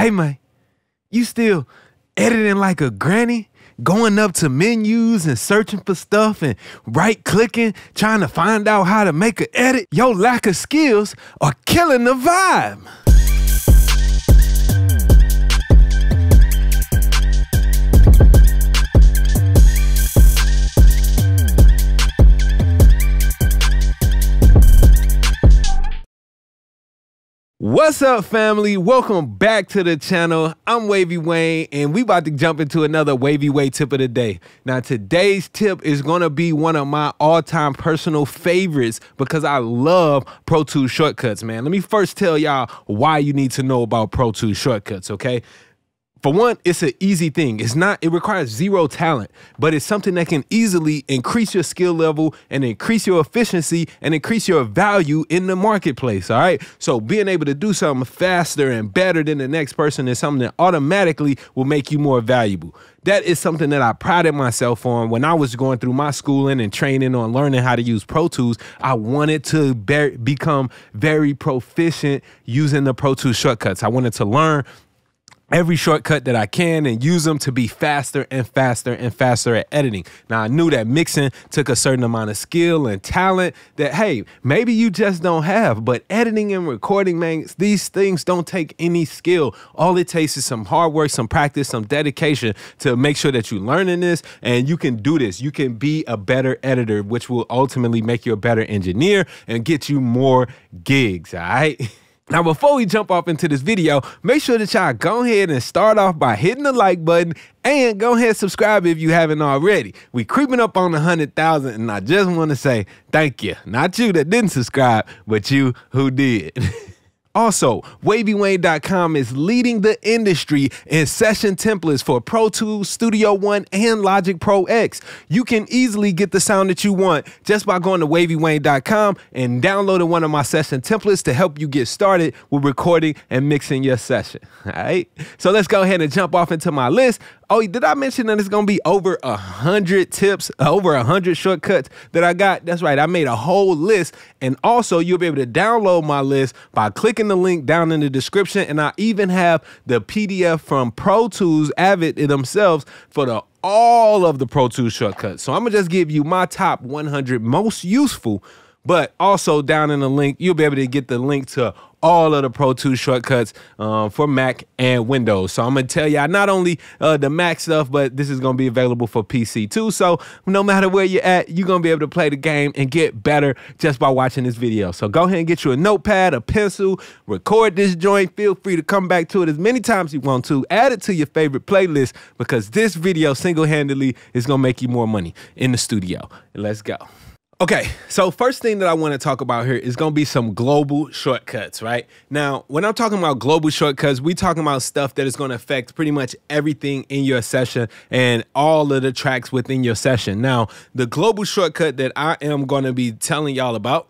Hey man, you still editing like a granny? Going up to menus and searching for stuff and right-clicking, trying to find out how to make an edit? Your lack of skills are killing the vibe. What's up, family? Welcome back to the channel. I'm Wavy Wayne, and we about to jump into another Wavy Way tip of the day. Now, today's tip is going to be one of my all-time personal favorites because I love Pro Tools shortcuts, man. Let me first tell y'all why you need to know about Pro Tools shortcuts, okay? For one, it's an easy thing. It requires zero talent, but it's something that can easily increase your skill level and increase your efficiency and increase your value in the marketplace, all right? So being able to do something faster and better than the next person is something that automatically will make you more valuable. That is something that I prided myself on when I was going through my schooling and training on learning how to use Pro Tools. I wanted to become very proficient using the Pro Tools shortcuts. I wanted to learn every shortcut that I can and use them to be faster and faster and faster at editing. Now, I knew that mixing took a certain amount of skill and talent that, hey, maybe you just don't have, but editing and recording, man, these things don't take any skill. All it takes is some hard work, some practice, some dedication to make sure that you're learning this and you can do this. You can be a better editor, which will ultimately make you a better engineer and get you more gigs, all right? Now, before we jump off into this video, make sure that y'all go ahead and start off by hitting the like button and go ahead and subscribe if you haven't already. We creeping up on 100,000, and I just want to say thank you. Not you that didn't subscribe, but you who did. Also, WavyWayne.com is leading the industry in session templates for Pro Tools, Studio One, and Logic Pro X. You can easily get the sound that you want just by going to WavyWayne.com and downloading one of my session templates to help you get started with recording and mixing your session. All right, so let's go ahead and jump off into my list. Oh, did I mention that it's going to be over 100 tips, over 100 shortcuts that I got? That's right. I made a whole list. And also, you'll be able to download my list by clicking the link down in the description. And I even have the PDF from Pro Tools, Avid themselves for all of the Pro Tools shortcuts. So I'm going to just give you my top 100 most useful, but also down in the link, you'll be able to get the link to all of the Pro Tools shortcuts for Mac and Windows. So I'm going to tell y'all not only the Mac stuff, but this is going to be available for PC too. So no matter where you're at, you're going to be able to play the game and get better just by watching this video. So go ahead and get you a notepad, a pencil, record this joint. Feel free to come back to it as many times you want to. Add it to your favorite playlist because this video single-handedly is going to make you more money in the studio. Let's go. Okay, so first thing that I want to talk about here is going to be some global shortcuts, right? Now, when I'm talking about global shortcuts, we're talking about stuff that is going to affect pretty much everything in your session and all of the tracks within your session. Now, the global shortcut that I am going to be telling y'all about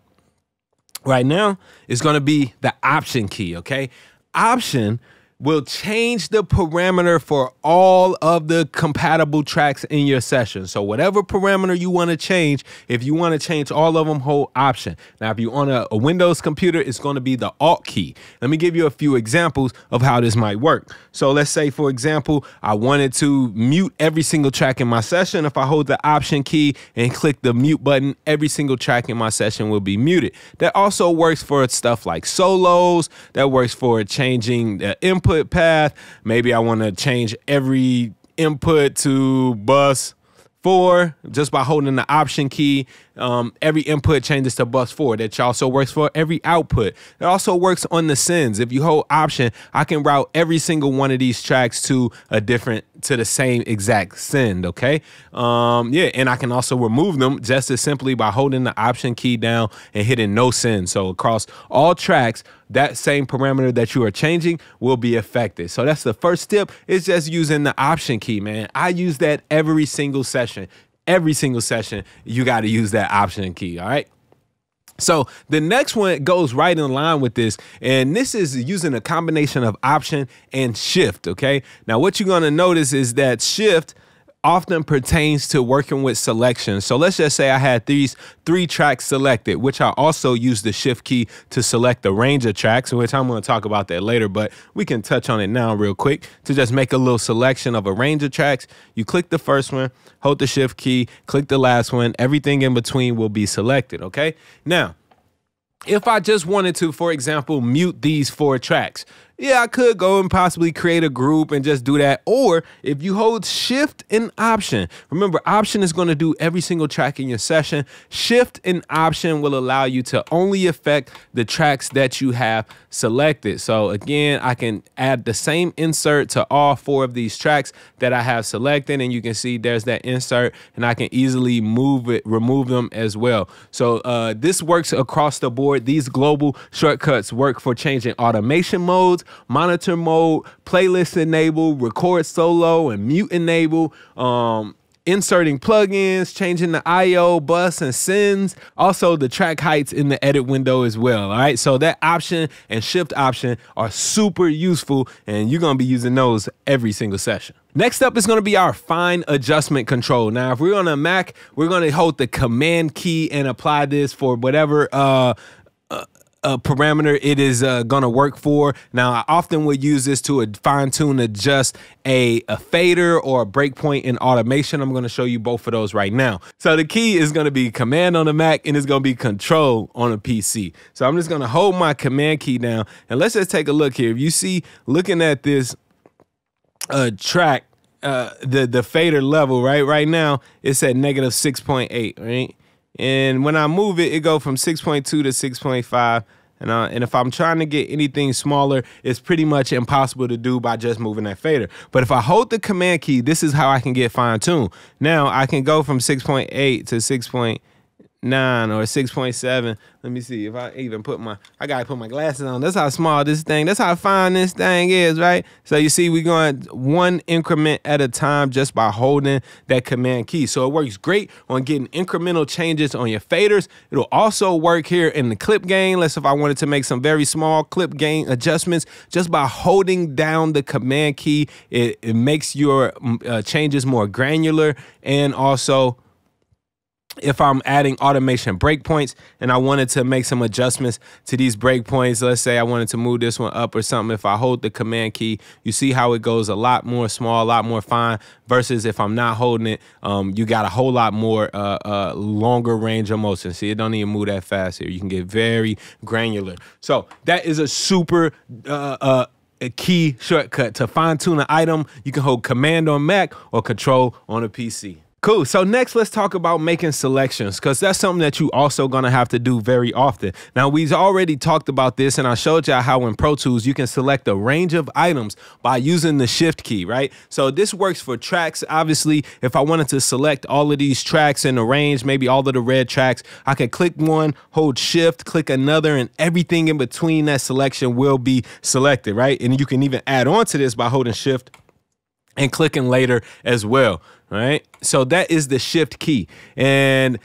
right now is going to be the Option key, okay? Option will change the parameter for all of the compatible tracks in your session. So whatever parameter you want to change, if you want to change all of them, hold Option. Now, if you're on a Windows computer, it's going to be the Alt key. Let me give you a few examples of how this might work. So let's say, for example, I wanted to mute every single track in my session. If I hold the Option key and click the mute button, every single track in my session will be muted. That also works for stuff like solos. That works for changing the input path. Maybe I want to change every input to bus 4 just by holding the Option key. Every input changes to bus 4. That also works for every output. It also works on the sends. If you hold Option, I can route every single one of these tracks to the same exact send, okay? Yeah, and I can also remove them just as simply by holding the Option key down and hitting no send. So across all tracks, that same parameter that you are changing will be affected. So that's the first tip, is just using the Option key, man. I use that every single session. Every single session, you got to use that Option key, all right? So the next one goes right in line with this, and this is using a combination of Option and Shift, okay? Now, what you're going to notice is that Shift often pertains to working with selection. So let's just say I had these 3 tracks selected, which I also use the shift key to select the range of tracks, which I'm going to talk about that later, but we can touch on it now real quick to just make a little selection of a range of tracks. You click the first one, hold the shift key, click the last one, everything in between will be selected, okay? Now, if I just wanted to, for example, mute these 4 tracks, yeah, I could go and possibly create a group and just do that. Or if you hold shift and option, remember option is going to do every single track in your session. Shift and option will allow you to only affect the tracks that you have selected. So again, I can add the same insert to all 4 of these tracks that I have selected. And you can see there's that insert and I can easily remove them as well. So this works across the board. These global shortcuts work for changing automation modes, monitor mode, playlist enable, record solo, and mute enable, inserting plugins, changing the IO, bus, and sends. Also, the track heights in the edit window as well. All right, so that option and shift option are super useful, and you're going to be using those every single session. Next up is going to be our fine adjustment control. Now, if we're on a Mac, we're going to hold the command key and apply this for whatever parameter it is gonna work for. Now, I often would use this to fine-tune adjust a fader or a breakpoint in automation. I'm gonna show you both of those right now. So the key is gonna be command on the Mac and it's gonna be control on a PC. So I'm just gonna hold my command key down and let's just take a look here. If you see, looking at this track, the fader level right now, it's at -6.8, right? And when I move it, it go from 6.2 to 6.5. And if I'm trying to get anything smaller, it's pretty much impossible to do by just moving that fader. But if I hold the command key, this is how I can get fine-tuned. Now I can go from 6.8 to 6.9 or 6.7. Let me see if I even I gotta put my glasses on. That's how small this thing, that's how fine this thing is, right? So you see we're going 1 increment at a time just by holding that command key. So it works great on getting incremental changes on your faders. It'll also work here in the clip gain. Let's say if I wanted to make some very small clip gain adjustments, just by holding down the command key, it makes your changes more granular. And also, if I'm adding automation breakpoints and I wanted to make some adjustments to these breakpoints, let's say I wanted to move this one up or something, if I hold the command key, you see how it goes a lot more small, a lot more fine, versus if I'm not holding it, you got a whole lot more longer range of motion. See, it don't even move that fast here. You can get very granular. So that is a super a key shortcut to fine-tune an item. You can hold command on Mac or control on a PC. Cool. So next, let's talk about making selections, because that's something that you also going to have to do very often. Now, we've already talked about this, and I showed you how in Pro Tools you can select a range of items by using the shift key, right? So this works for tracks. Obviously, if I wanted to select all of these tracks in the range, maybe all of the red tracks, I can click one, hold shift, click another, and everything in between that selection will be selected, right? And you can even add on to this by holding shift and clicking later as well. Right, so that is the shift key, and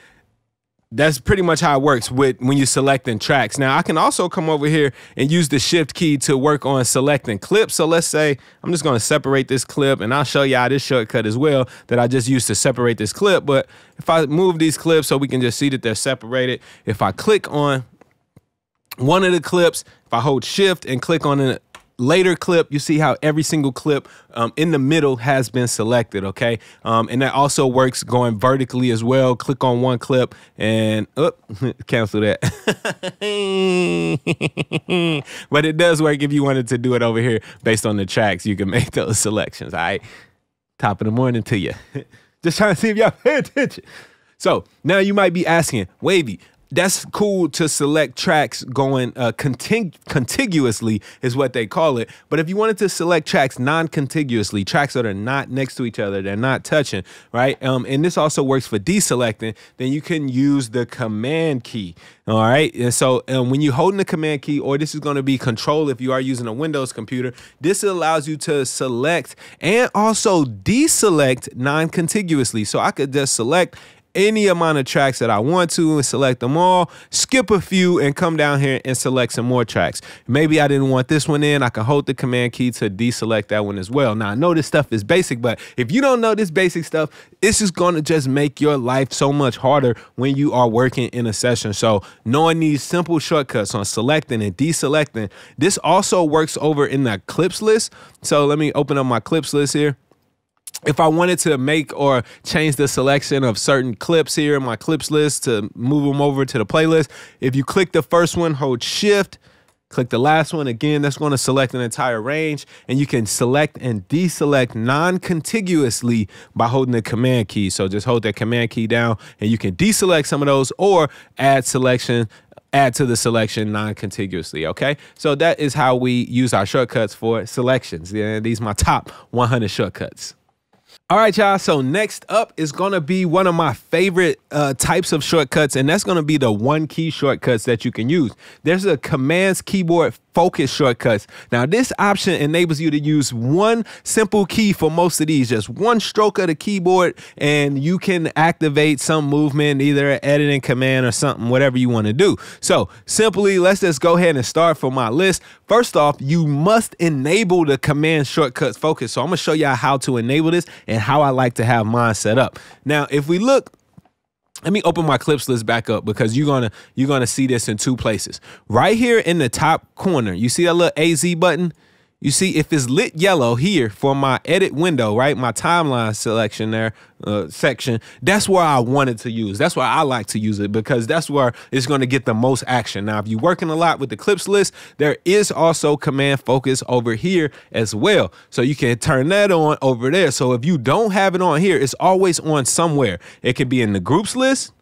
that's pretty much how it works with when you're selecting tracks. Now, I can also come over here and use the shift key to work on selecting clips. So let's say I'm just going to separate this clip, and I'll show you how this shortcut as well that I just used to separate this clip. But if I move these clips so we can just see that they're separated, if I click on one of the clips, if I hold shift and click on a later clip, you see how every single clip in the middle has been selected, okay? And that also works going vertically as well. Click on one clip and cancel that. But it does work if you wanted to do it over here based on the tracks. You can make those selections, all right? Top of the morning to you. Just trying to see if y'all pay attention. So now you might be asking, Wavy, that's cool to select tracks going contiguously is what they call it. But if you wanted to select tracks non-contiguously, tracks that are not next to each other, they're not touching, right? And this also works for deselecting, then you can use the command key. All right. And so when you're holding the command key, or this is going to be control if you are using a Windows computer, this allows you to select and also deselect non-contiguously. So I could just select any amount of tracks that I want to and select them all, skip a few and come down here and select some more tracks. Maybe I didn't want this one in, I can hold the command key to deselect that one as well. Now I know this stuff is basic, but if you don't know this basic stuff, it's just gonna just make your life so much harder when you are working in a session. So knowing these simple shortcuts on selecting and deselecting, this also works over in the clips list. So let me open up my clips list here. If I wanted to make or change the selection of certain clips here in my clips list to move them over to the playlist, if you click the first one, hold shift, click the last one again, that's going to select an entire range, and you can select and deselect non-contiguously by holding the command key. So just hold that command key down and you can deselect some of those or add to the selection non-contiguously, okay? So that is how we use our shortcuts for selections. Yeah, these are my top 100 shortcuts. All right, y'all, so next up is gonna be one of my favorite types of shortcuts, and that's gonna be the one key shortcuts that you can use. There's a commands keyboard focus shortcuts. Now this option enables you to use one simple key for most of these, just one stroke of the keyboard, and you can activate some movement, either an editing command or something, whatever you want to do. So simply, let's just go ahead and start from my list. First off, you must enable the command shortcuts focus. So I'm gonna show y'all how to enable this and how I like to have mine set up. Now, if we look, let me open my clips list back up because you're gonna see this in two places. Right here in the top corner, you see that little AZ button? You see, if it's lit yellow here for my edit window, right, my timeline selection there, section, that's where I wanted to use. That's where I like to use it because that's where it's going to get the most action. Now, if you're working a lot with the clips list, there is also command focus over here as well. So you can turn that on over there. So if you don't have it on here, it's always on somewhere. It could be in the groups list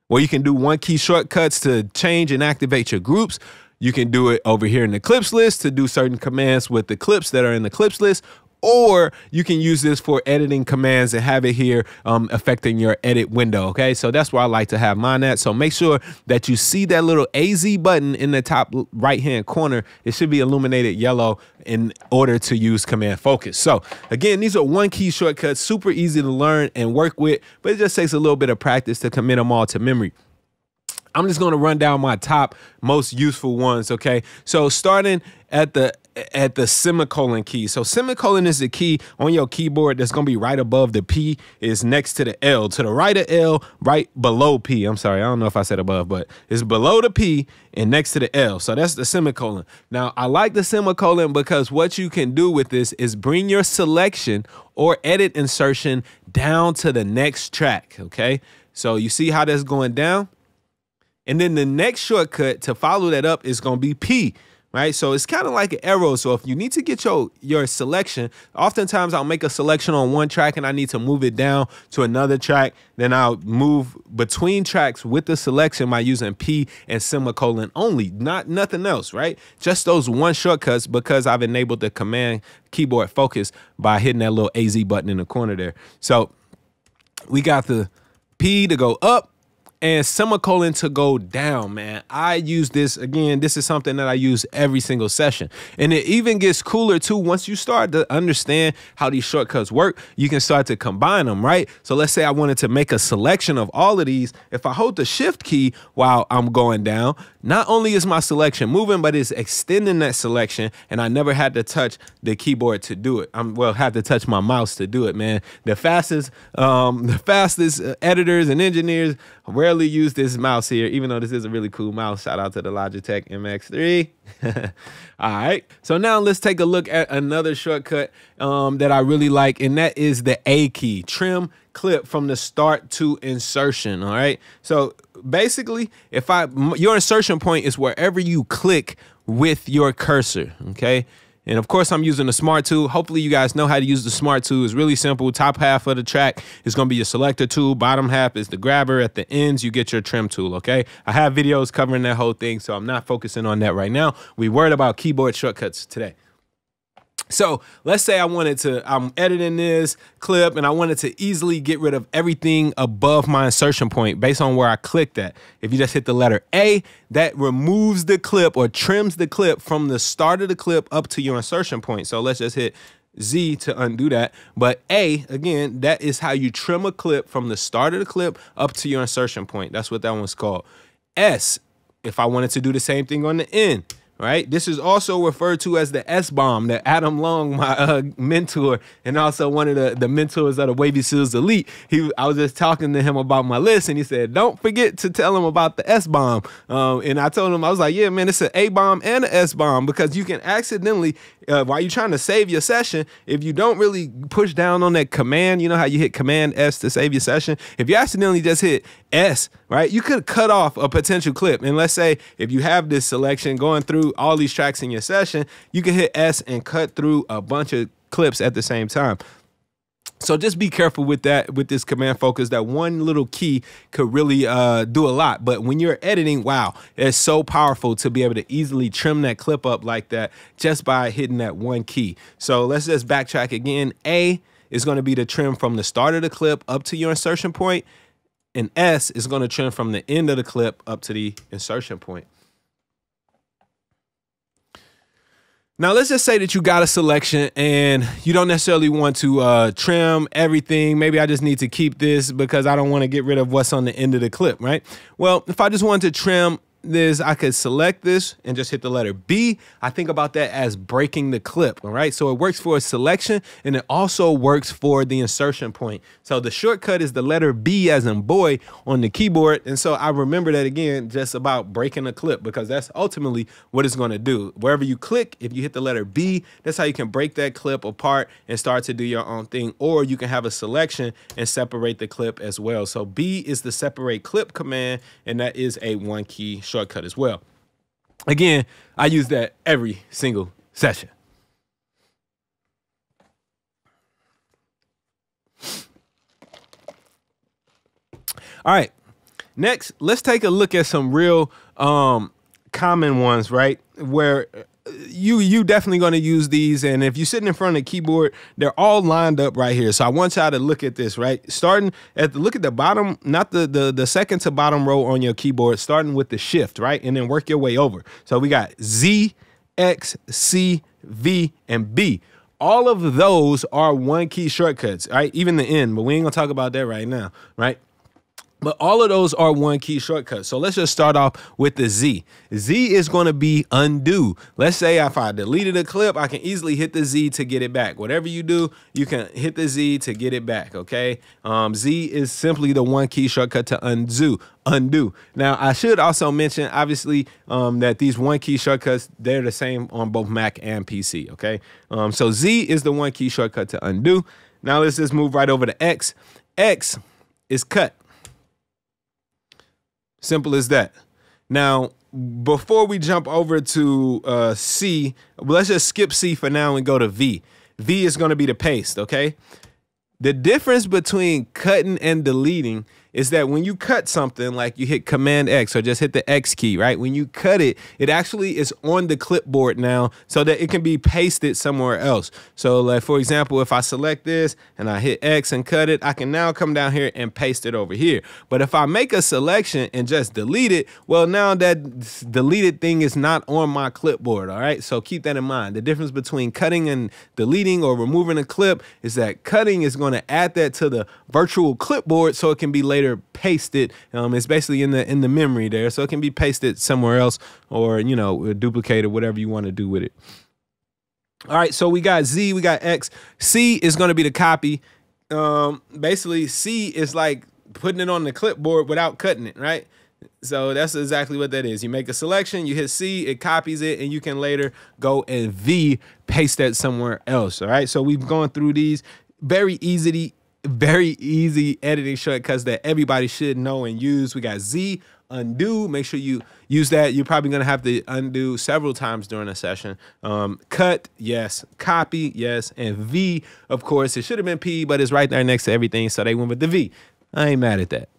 where you can do one key shortcuts to change and activate your groups. You can do it over here in the clips list to do certain commands with the clips that are in the clips list, or you can use this for editing commands and have it here affecting your edit window, okay? So that's where I like to have mine at. So make sure that you see that little AZ button in the top right-hand corner. It should be illuminated yellow in order to use command focus. So again, these are one key shortcuts, super easy to learn and work with, but it just takes a little bit of practice to commit them all to memory. I'm just going to run down my top most useful ones, okay? So starting at the semicolon key. So semicolon is the key on your keyboard that's going to be right above the P, is next to the L. To the right of L, right below P. I'm sorry, I don't know if I said above, but it's below the P and next to the L. So that's the semicolon. Now, I like the semicolon because what you can do with this is bring your selection or edit insertion down to the next track, okay? So you see how that's going down? And then the next shortcut to follow that up is going to be P, right? So it's kind of like an arrow. So if you need to get your selection, oftentimes I'll make a selection on one track and I need to move it down to another track. Then I'll move between tracks with the selection by using P and semicolon only, nothing else, right? Just those one shortcuts because I've enabled the command keyboard focus by hitting that little AZ button in the corner there. So we got the P to go up and semicolon to go down, man. I use this, again, this is something that I use every single session. And it even gets cooler too. Once you start to understand how these shortcuts work, you can start to combine them, right? So let's say I wanted to make a selection of all of these. If I hold the shift key while I'm going down, not only is my selection moving, but it's extending that selection, and I never had to touch the keyboard to do it. Had to touch my mouse to do it, man. The fastest editors and engineers rarely use this mouse here, even though this is a really cool mouse. Shout out to the Logitech MX3. All right, so now let's take a look at another shortcut that I really like, and that is the A key, trim clip from the start to insertion. All right, so basically, your insertion point is wherever you click with your cursor, okay? And of course, I'm using the Smart tool. Hopefully, you guys know how to use the Smart tool. It's really simple. Top half of the track is going to be your selector tool. Bottom half is the grabber. At the ends, you get your trim tool, okay? I have videos covering that whole thing, so I'm not focusing on that right now. We worried about keyboard shortcuts today. So let's say I'm editing this clip and I wanted to easily get rid of everything above my insertion point based on where I clicked at. If you just hit the letter A, that removes the clip or trims the clip from the start of the clip up to your insertion point. So let's just hit Z to undo that. But A, again, that is how you trim a clip from the start of the clip up to your insertion point. That's what that one's called. S, if I wanted to do the same thing on the end, right? This is also referred to as the S-bomb that Adam Long, my mentor, and also one of the mentors of the Wavy Seals Elite, I was just talking to him about my list, and he said, don't forget to tell him about the S-bomb. And I told him, I was like, yeah, man, it's an A-bomb and an S-bomb, because you can accidentally, while you're trying to save your session, if you don't really push down on that command, you know how you hit Command S to save your session? If you accidentally just hit S, right, you could cut off a potential clip. And let's say if you have this selection going through all these tracks in your session, you can hit S and cut through a bunch of clips at the same time. So just be careful with that, with this command focus. That one little key could really do a lot. But when you're editing, wow, it's so powerful to be able to easily trim that clip up like that just by hitting that one key. So let's just backtrack again. A is going to be the trim from the start of the clip up to your insertion point. And S is going to trim from the end of the clip up to the insertion point. Now, let's just say that you got a selection and you don't necessarily want to trim everything. Maybe I just need to keep this because I don't want to get rid of what's on the end of the clip, right? Well, if I just wanted to trim this, I could select this and just hit the letter B. I think about that as breaking the clip, all right? So it works for a selection, and it also works for the insertion point. So the shortcut is the letter B as in boy on the keyboard, and so I remember that again just about breaking a clip, because that's ultimately what it's going to do. Wherever you click, if you hit the letter B, that's how you can break that clip apart and start to do your own thing, or you can have a selection and separate the clip as well. So B is the separate clip command, and that is a one key shortcut as well. Again, I use that every single session. All right, next, let's take a look at some real common ones, right? Where you definitely going to use these, and if you're sitting in front of the keyboard, they're all lined up right here. So I want y'all to look at this, right? Starting at look at the bottom, not the second to bottom row on your keyboard, starting with the shift, right? And then work your way over. So we got Z, X, C, V, and B. All of those are one key shortcuts, right? Even the N, but we ain't gonna talk about that right now, right? But all of those are one key shortcuts. So let's just start off with the Z. Z is going to be undo. Let's say if I deleted a clip, I can easily hit the Z to get it back. Whatever you do, you can hit the Z to get it back, okay? Z is simply the one key shortcut to undo. Now, I should also mention, obviously, that these one key shortcuts, they're the same on both Mac and PC, okay? So Z is the one key shortcut to undo. Now let's just move right over to X. X is cut. Simple as that. Now, before we jump over to C, let's just skip C for now and go to V. V is going to be the paste, okay? The difference between cutting and deleting is that when you cut something, like you hit Command X or just hit the X key, right? When you cut it, it actually is on the clipboard now so that it can be pasted somewhere else. So like, for example, if I select this and I hit X and cut it, I can now come down here and paste it over here. But if I make a selection and just delete it, well, now that deleted thing is not on my clipboard, all right? So keep that in mind. The difference between cutting and deleting or removing a clip is that cutting is going to add that to the virtual clipboard so it can be later pasted. It's basically in the memory there, so it can be pasted somewhere else, or you know, duplicated, whatever you want to do with it. All right, so we got Z, we got X. C is going to be the copy. Basically, C is like putting it on the clipboard without cutting it, right? So that's exactly what that is. You make a selection, you hit C, it copies it, and you can later go and V paste that somewhere else. All right, so we've gone through these. Very easy editing shortcuts that everybody should know and use. We got Z, undo. Make sure you use that. You're probably going to have to undo several times during a session. Cut, yes. Copy, yes. And V, of course, it should have been P, but it's right there next to everything, so they went with the V. I ain't mad at that.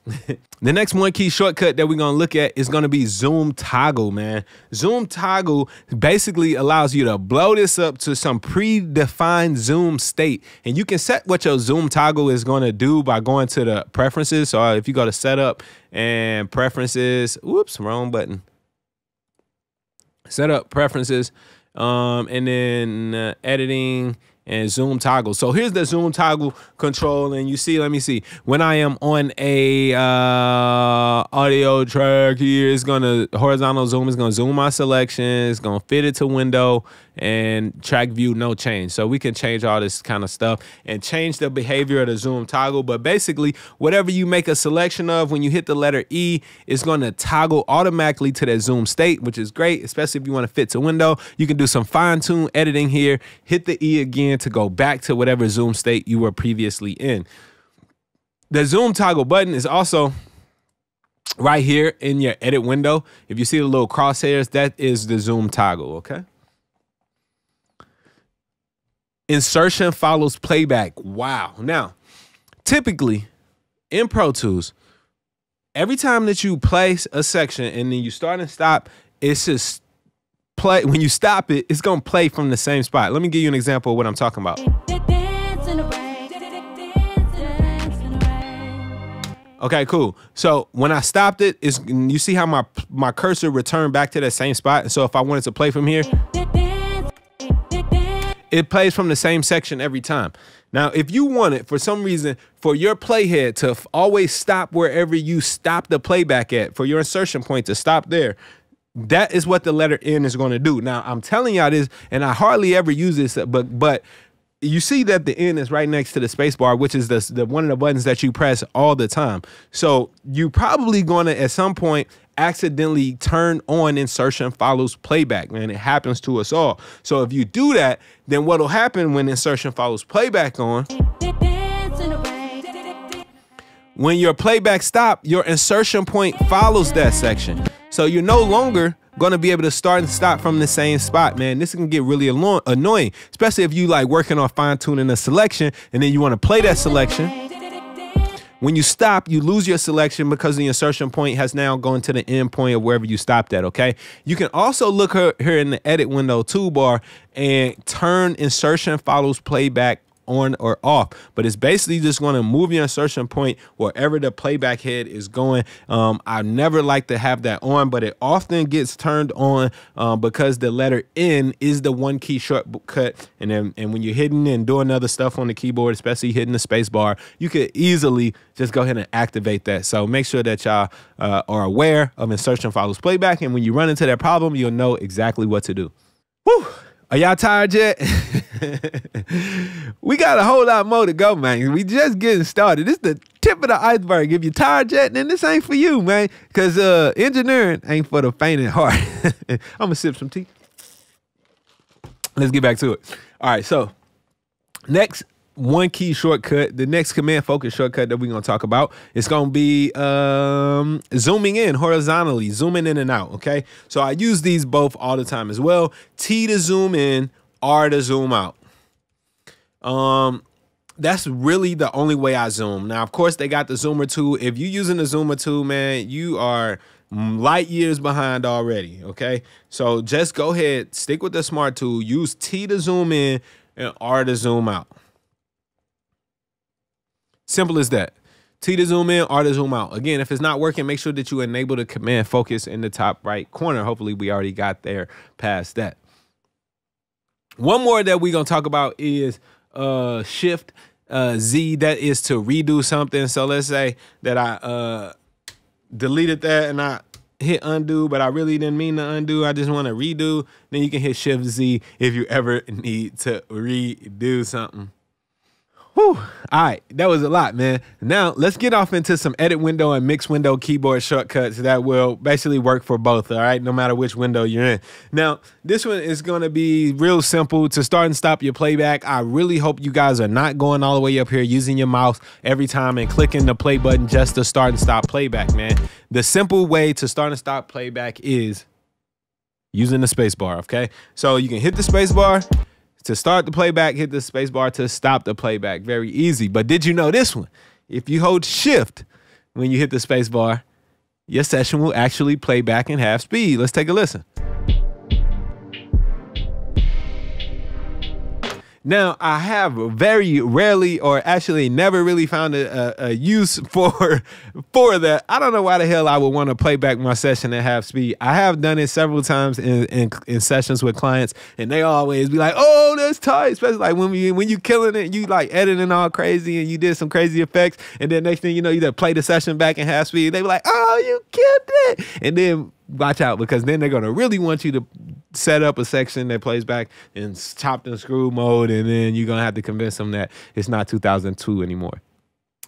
The next one key shortcut that we're going to look at is going to be zoom toggle, man. Zoom toggle basically allows you to blow this up to some predefined zoom state. And you can set what your zoom toggle is going to do by going to the preferences. So if you go to setup and preferences, whoops, wrong button. Setup preferences, and then editing and zoom toggle. So here's the zoom toggle control, and you see, let me see, when I am on a audio track here, it's gonna horizontal zoom, is gonna zoom my selection, it's gonna fit it to window, and track view no change. So we can change all this kind of stuff and change the behavior of the zoom toggle. But basically, whatever you make a selection of, when you hit the letter E, it's gonna toggle automatically to that zoom state, which is great, especially if you want to fit to window. You can do some fine-tune editing here, hit the E again to go back to whatever zoom state you were previously in. The zoom toggle button is also right here in your edit window. If you see the little crosshairs, that is the zoom toggle, okay? Insertion follows playback. Wow. Now, typically in Pro Tools, every time that you place a section and then you start and stop, it's just play. When you stop it, it's gonna play from the same spot. Let me give you an example of what I'm talking about. Okay, cool. So when I stopped it, you see how my cursor returned back to that same spot. So if I wanted to play from here, it plays from the same section every time. Now, if you want it, for some reason, for your playhead to always stop wherever you stop the playback at, for your insertion point to stop there, that is what the letter N is going to do. Now, I'm telling y'all this, and I hardly ever use this, but you see that the N is right next to the space bar, which is the one of the buttons that you press all the time. So you probably going to, at some point, accidentally turn on insertion follows playback, man. It happens to us all. So if you do that, then what'll happen when insertion follows playback on, when your playback stop, your insertion point follows that section. So you're no longer going to be able to start and stop from the same spot, man. This can get really annoying, especially if you like working on fine tuning a selection and then you want to play that selection. When you stop, you lose your selection because the insertion point has now gone to the end point of wherever you stopped at, okay? You can also look here in the edit window toolbar and turn insertion follows playback on or off, but it's basically just going to move your insertion point wherever the playback head is going. I never like to have that on, but it often gets turned on because the letter N is the one key shortcut, and when you're hitting and doing other stuff on the keyboard, especially hitting the space bar, you could easily just go ahead and activate that. So make sure that y'all are aware of insertion follows playback, and when you run into that problem, you'll know exactly what to do. Whew. Are y'all tired yet? We got a whole lot more to go, man. We just getting started. This is the tip of the iceberg. If you're tired yet, then this ain't for you, man. Because engineering ain't for the faint at heart. I'm going to sip some tea. Let's get back to it. All right, so next one key shortcut, the next command focus shortcut that we're going to talk about, it's going to be zooming in horizontally, zooming in and out, okay? So I use these both all the time as well. T to zoom in, R to zoom out. That's really the only way I zoom. Now, of course, they got the zoomer tool. If you're using the zoomer tool, man, you are light years behind already, okay? So just go ahead, stick with the smart tool, use T to zoom in and R to zoom out. Simple as that. T to zoom in, R to zoom out. Again, if it's not working, make sure that you enable the command focus in the top right corner. Hopefully we already got there past that. One more that we're going to talk about is Shift Z. That is to redo something. So let's say that I deleted that and I hit undo, but I really didn't mean to undo. I just want to redo. Then you can hit Shift Z if you ever need to redo something. Whew. All right, that was a lot, man. Now let's get off into some edit window and mix window keyboard shortcuts that will basically work for both, all right, no matter which window you're in. Now, this one is going to be real simple to start and stop your playback. I really hope you guys are not going all the way up here using your mouse every time and clicking the play button just to start and stop playback, man. The simple way to start and stop playback is using the space bar, okay? So you can hit the space bar to start the playback, hit the space bar to stop the playback. Very easy. But did you know this one? If you hold shift when you hit the space bar, your session will actually play back in half speed. Let's take a listen. Now, I have very rarely, or actually never really found a use for that. I don't know why the hell I would want to play back my session at half speed. I have done it several times in sessions with clients, and they always be like, "Oh, that's tight," especially like when you killing it, you like editing all crazy, and you did some crazy effects, and then next thing you know, you just play the session back in half speed. They be like, "Oh, you killed it," and then watch out, because then they're gonna really want you to set up a section that plays back in chopped and screw mode, and then you're gonna have to convince them that it's not 2002 anymore.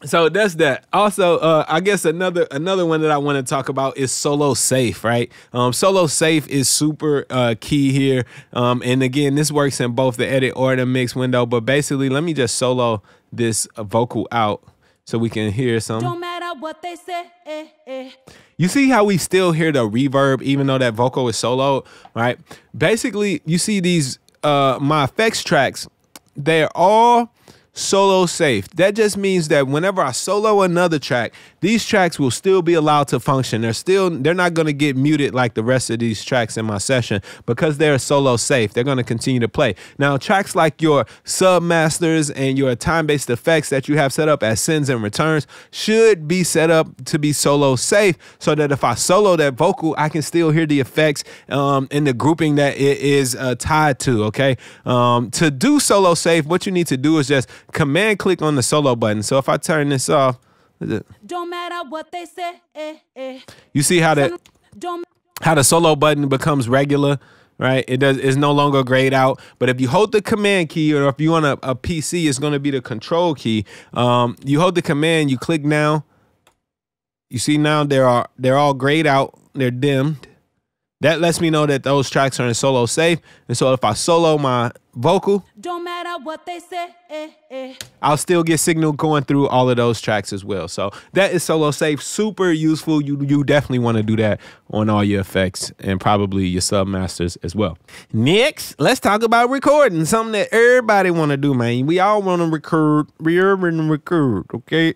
So that's that. Also, I guess another one that I want to talk about is solo safe, right? Solo safe is super key here. And again, this works in both the edit or the mix window, but basically, let me just solo this vocal out so we can hear some. Don't matter what they say. You see how we still hear the reverb even though that vocal is soloed, right? Basically, you see these my effects tracks, they're all solo safe. That just means that whenever I solo another track, these tracks will still be allowed to function. They're not going to get muted like the rest of these tracks in my session because they're solo safe. They're going to continue to play. Now, tracks like your submasters and your time-based effects that you have set up as sends and returns should be set up to be solo safe, so that if I solo that vocal, I can still hear the effects in the grouping that it is tied to, okay? To do solo safe, what you need to do is just command click on the solo button. So if I turn this off, don't matter what they say. You see how the solo button becomes regular, right? It's no longer grayed out. But if you hold the command key, or if you on a PC, it's going to be the control key. You hold the command, you click now. You see now they're all grayed out. They're dimmed. That lets me know that those tracks are in solo safe. And so if I solo my vocal, don't matter what they say, I'll still get signal going through all of those tracks as well. So that is solo safe, super useful. You definitely want to do that on all your effects and probably your submasters as well. Next, let's talk about recording, something that everybody want to do, man. We all want to record, okay?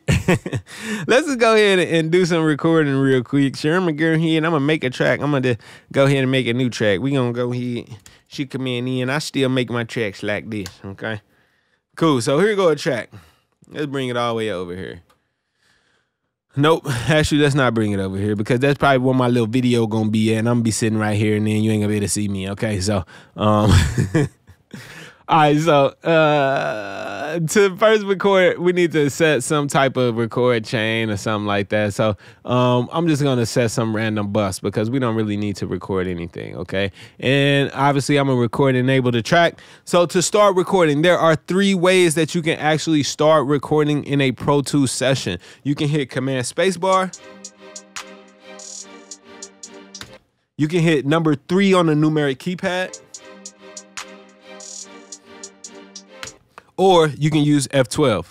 Let's just go ahead and do some recording real quick. Sure, I'm gonna go ahead and I'm gonna make a track. I'm gonna go ahead and make a new track. We gonna go ahead. She come in, I still make my tracks like this, okay? Cool, so here go a track. Let's bring it all the way over here. Nope, actually, let's not bring it over here because that's probably where my little video gonna be at, and I'm gonna be sitting right here, and then you ain't gonna be able to see me, okay? So, all right, so to first record, we need to set some type of record chain or something like that. So I'm just going to set some random bus because we don't really need to record anything, okay? And obviously, I'm going to record and enable the track. So to start recording, there are 3 ways that you can actually start recording in a Pro Tools session. You can hit Command Spacebar. You can hit number 3 on the numeric keypad. Or you can use F12.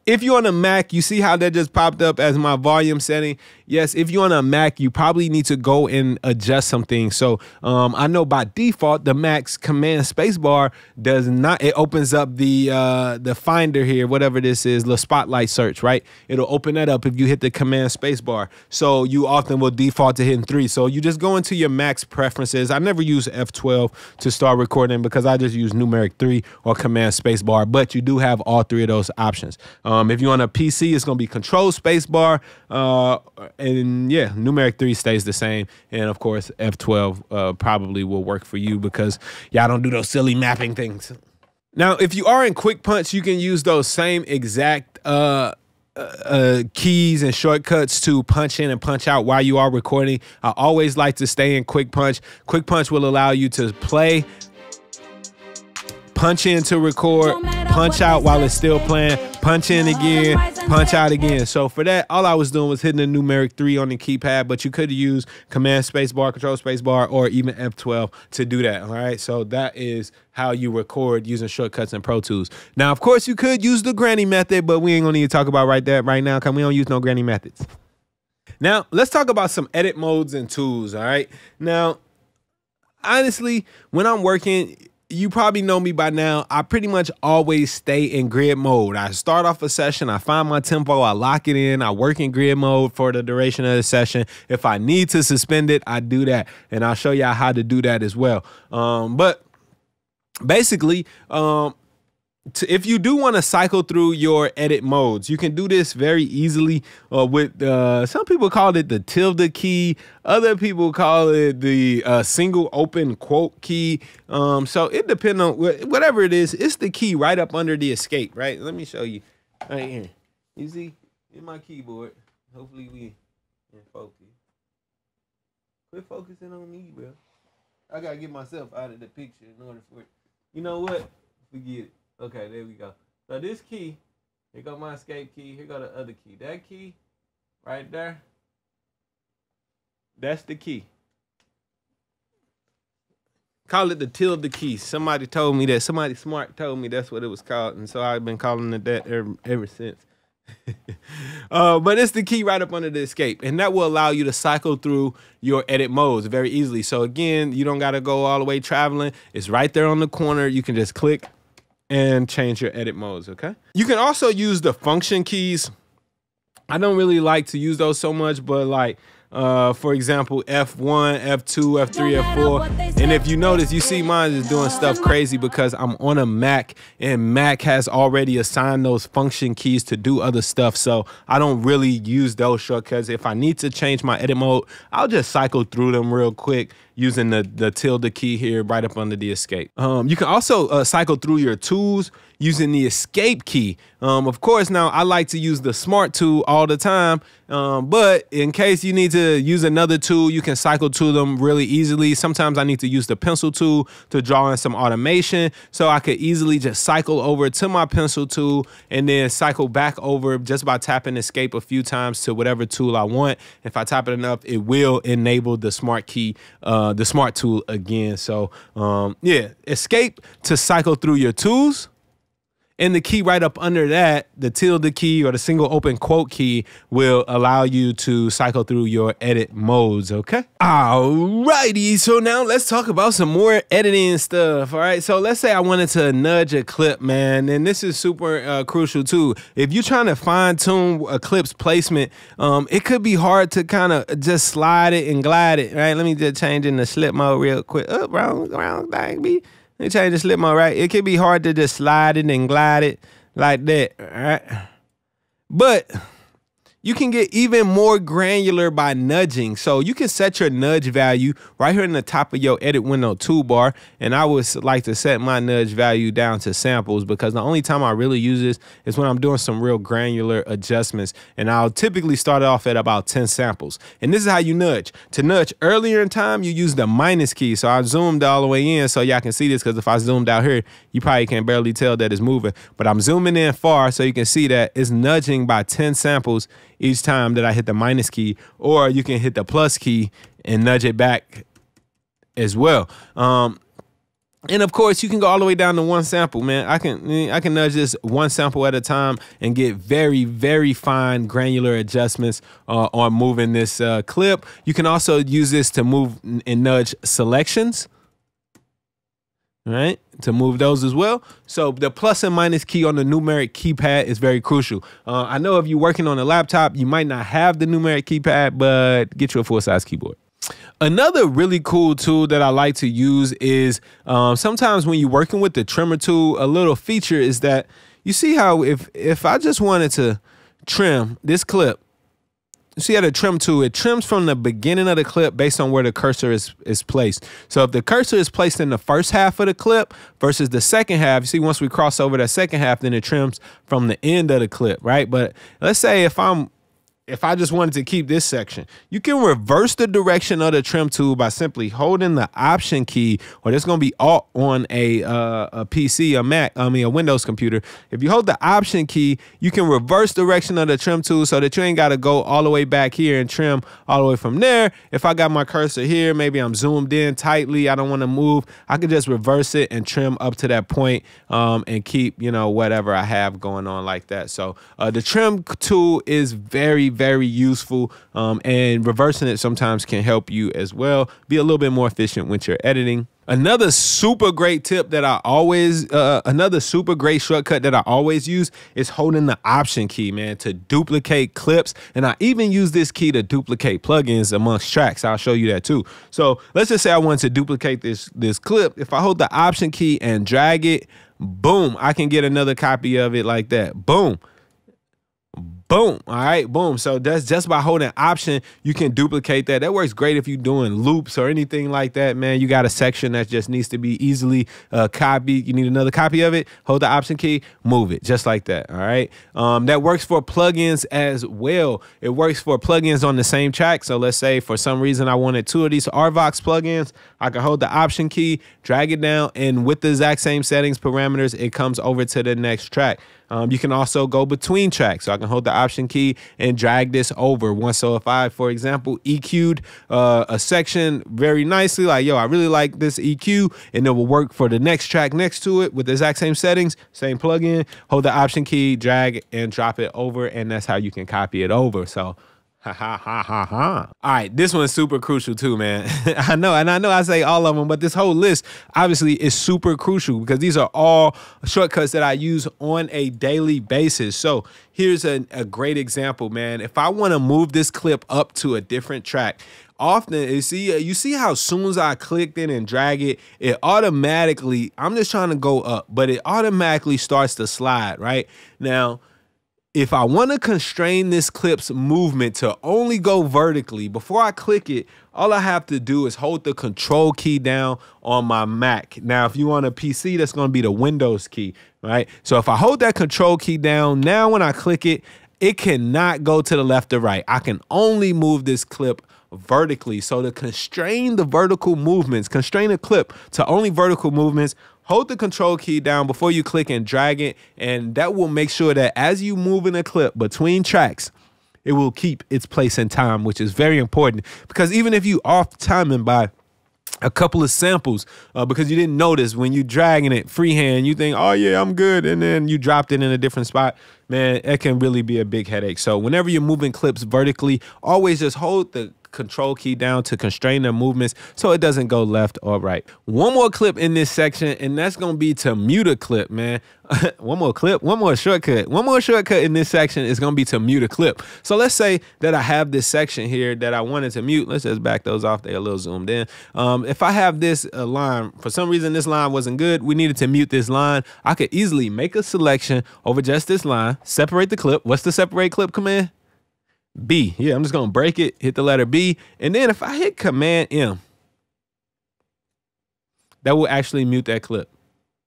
If you're on a Mac, you see how that just popped up as my volume setting. Yes, if you're on a Mac, you probably need to go and adjust some things. So I know by default, the Mac's Command Spacebar does not. It opens up the Finder here, whatever this is, the Spotlight search, right? It'll open that up if you hit the Command Spacebar. So you often will default to hitting 3. So you just go into your Mac's preferences. I never use F12 to start recording because I just use numeric 3 or Command Spacebar. But you do have all 3 of those options. If you're on a PC, it's going to be Control Spacebar. And yeah, numeric 3 stays the same. And of course, F12 probably will work for you because y'all don't do those silly mapping things. Now, if you are in Quick Punch, you can use those same exact keys and shortcuts to punch in and punch out while you are recording. I always like to stay in Quick Punch. Quick Punch will allow you to play, punch in to record, punch out while it's still playing, punch in again, punch out again. So for that, all I was doing was hitting the numeric 3 on the keypad, but you could use Command Spacebar, Control Spacebar, or even F12 to do that, all right? So that is how you record using shortcuts in Pro Tools. Now, of course, you could use the granny method, but we ain't gonna need to talk about that right now because we don't use no granny methods. Now, let's talk about some edit modes and tools, all right? Now, honestly, when I'm working, you probably know me by now. I pretty much always stay in grid mode. I start off a session, I find my tempo, I lock it in, I work in grid mode for the duration of the session. If I need to suspend it, I do that. And I'll show y'all how to do that as well. But basically, if you do want to cycle through your edit modes, you can do this very easily with, some people call it the tilde key. Other people call it the single open quote key. So it depends on whatever it is. It's the key right up under the escape, right? Let me show you right here. You see in my keyboard. Hopefully we in focus. Quit focusing on me, bro. I gotta get myself out of the picture in order for it. You know what? Forget it. Okay, there we go. So this key, here go my escape key, here go the other key. That key right there, that's the key. Call it the tilde key. Somebody told me that. Somebody smart told me that's what it was called, and so I've been calling it that ever since. But it's the key right up under the escape, and that will allow you to cycle through your edit modes very easily. So again, you don't got to go all the way traveling. It's right there on the corner. You can just click and change your edit modes, okay? You can also use the function keys. I don't really like to use those so much, but like, for example, F1, F2, F3, F4. And if you notice, you see mine is doing stuff crazy because I'm on a Mac, and Mac has already assigned those function keys to do other stuff. So I don't really use those shortcuts. If I need to change my edit mode, I'll just cycle through them real quick using the tilde key here right up under the escape. You can also cycle through your tools using the escape key. Of course, now I like to use the smart tool all the time, but in case you need to use another tool, you can cycle to them really easily. Sometimes I need to use the pencil tool to draw in some automation, so I could easily just cycle over to my pencil tool and then cycle back over just by tapping escape a few times to whatever tool I want. If I tap it enough, it will enable the smart key, the smart tool again. So yeah, escape to cycle through your tools. And the key right up under that, the tilde key or the single open quote key, will allow you to cycle through your edit modes, okay? Alrighty, so now let's talk about some more editing stuff, all right? So let's say I wanted to nudge a clip, man, and this is super crucial too. If you're trying to fine tune a clip's placement, it could be hard to kind of just slide it and glide it, right? Let me just change in the slip mode real quick. Oh, wrong thing, B. Let me change the slip mode, right? It can be hard to just slide it and glide it like that, all right? But you can get even more granular by nudging. So you can set your nudge value right here in the top of your edit window toolbar. And I would like to set my nudge value down to samples, because the only time I really use this is when I'm doing some real granular adjustments. And I'll typically start off at about 10 samples. And this is how you nudge. To nudge earlier in time, you use the minus key. So I zoomed all the way in so y'all can see this, because if I zoomed out here, you probably can barely tell that it's moving. But I'm zooming in far so you can see that it's nudging by 10 samples each time that I hit the minus key, or you can hit the plus key and nudge it back as well. And of course, you can go all the way down to one sample, man. I can nudge this one sample at a time and get very, very fine granular adjustments on moving this clip. You can also use this to move and nudge selections, right? To move those as well. So the plus and minus key on the numeric keypad is very crucial. I know if you're working on a laptop, you might not have the numeric keypad, but get you a full-size keyboard. Another really cool tool that I like to use is sometimes when you're working with the trimmer tool, a little feature is that you see how if I just wanted to trim this clip, you see how the trim tool, it trims from the beginning of the clip based on where the cursor is placed. So if the cursor is placed in the first half of the clip versus the second half, you see once we cross over that second half, then it trims from the end of the clip, right? But let's say if I just wanted to keep this section, you can reverse the direction of the trim tool by simply holding the Option key, or there's going to be Alt on a PC, a Mac, a Windows computer. If you hold the Option key, you can reverse direction of the trim tool so that you ain't got to go all the way back here and trim all the way from there. If I got my cursor here, maybe I'm zoomed in tightly, I don't want to move, I can just reverse it and trim up to that point and keep, you know, whatever I have going on like that. So the trim tool is very very useful, and reversing it sometimes can help you as well be a little bit more efficient when you're editing. Another super great tip that I always, another super great shortcut that I always use is holding the Option key, man, to duplicate clips. And I even use this key to duplicate plugins amongst tracks. I'll show you that too. So let's just say I want to duplicate this clip. If I hold the Option key and drag it, boom, I can get another copy of it like that. Boom. Boom. All right. Boom. So that's just by holding Option, you can duplicate that. That works great if you're doing loops or anything like that, man. You got a section that just needs to be easily copied. You need another copy of it. Hold the Option key, move it just like that. All right. That works for plugins as well. It works for plugins on the same track. So let's say for some reason I wanted 2 of these RVox plugins. I can hold the Option key, drag it down, and with the exact same settings parameters, it comes over to the next track. You can also go between tracks. So I can hold the Option key and drag this over. So if I, for example, EQ'd a section very nicely, like, yo, I really like this EQ, and it will work for the next track next to it with the exact same settings, same plugin, hold the Option key, drag and drop it over, and that's how you can copy it over. So all right, this one's super crucial too, man. I know I say all of them, but this whole list obviously is super crucial because these are all shortcuts that I use on a daily basis. So here's a great example, man. If I want to move this clip up to a different track, often you see how as soon as I clicked it and drag it, it automatically, I'm just trying to go up, but it automatically starts to slide right now. If I want to constrain this clip's movement to only go vertically, before I click it, all I have to do is hold the Control key down on my Mac. Now, if you want a PC, that's going to be the Windows key, right? So if I hold that Control key down, now when I click it, it cannot go to the left or right. I can only move this clip vertically. So to constrain the vertical movements, constrain a clip to only vertical movements, hold the Control key down before you click and drag it, and that will make sure that as you move in a clip between tracks, it will keep its place in time, which is very important. Because even if you off timing by a couple of samples, because you didn't notice when you dragging it freehand, you think, oh yeah, I'm good, and then you dropped it in a different spot, man, it can really be a big headache. So whenever you're moving clips vertically, always just hold the Control key down to constrain their movements so it doesn't go left or right. One more clip in this section, and that's going to be to mute a clip, man. One more shortcut. One more shortcut in this section is going to be to mute a clip. So let's say that I have this section here that I wanted to mute. Let's just back those off. They're a little zoomed in. If I have this line, for some reason this line wasn't good, we needed to mute this line. I could easily make a selection over just this line, separate the clip. What's the separate clip command? B. Yeah, I'm just going to break it, hit the letter B. And then if I hit Command M, that will actually mute that clip.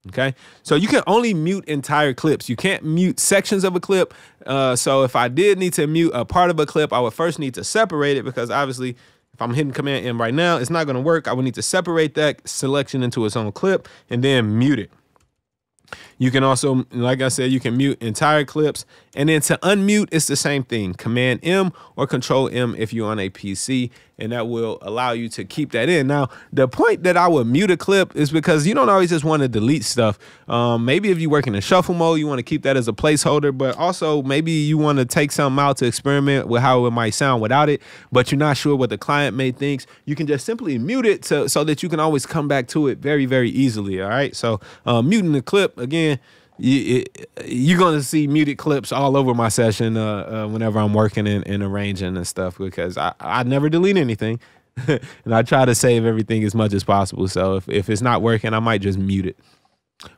Okay. So you can only mute entire clips. You can't mute sections of a clip. So if I did need to mute a part of a clip, I would first need to separate it because obviously if I'm hitting Command M right now, it's not going to work. I would need to separate that selection into its own clip and then mute it. You can also, like I said, you can mute entire clips. And then to unmute, it's the same thing. Command M or Control M if you're on a PC, and that will allow you to keep that in. Now, the point that I would mute a clip is because you don't always just want to delete stuff. Maybe if you work in a shuffle mode, you want to keep that as a placeholder, but also maybe you want to take something out to experiment with how it might sound without it, but you're not sure what the client may think. You can just simply mute it so that you can always come back to it very, very easily. All right. So muting the clip, again, you're going to see muted clips all over my session whenever I'm working and arranging and stuff because I never delete anything and I try to save everything as much as possible. So if it's not working, I might just mute it.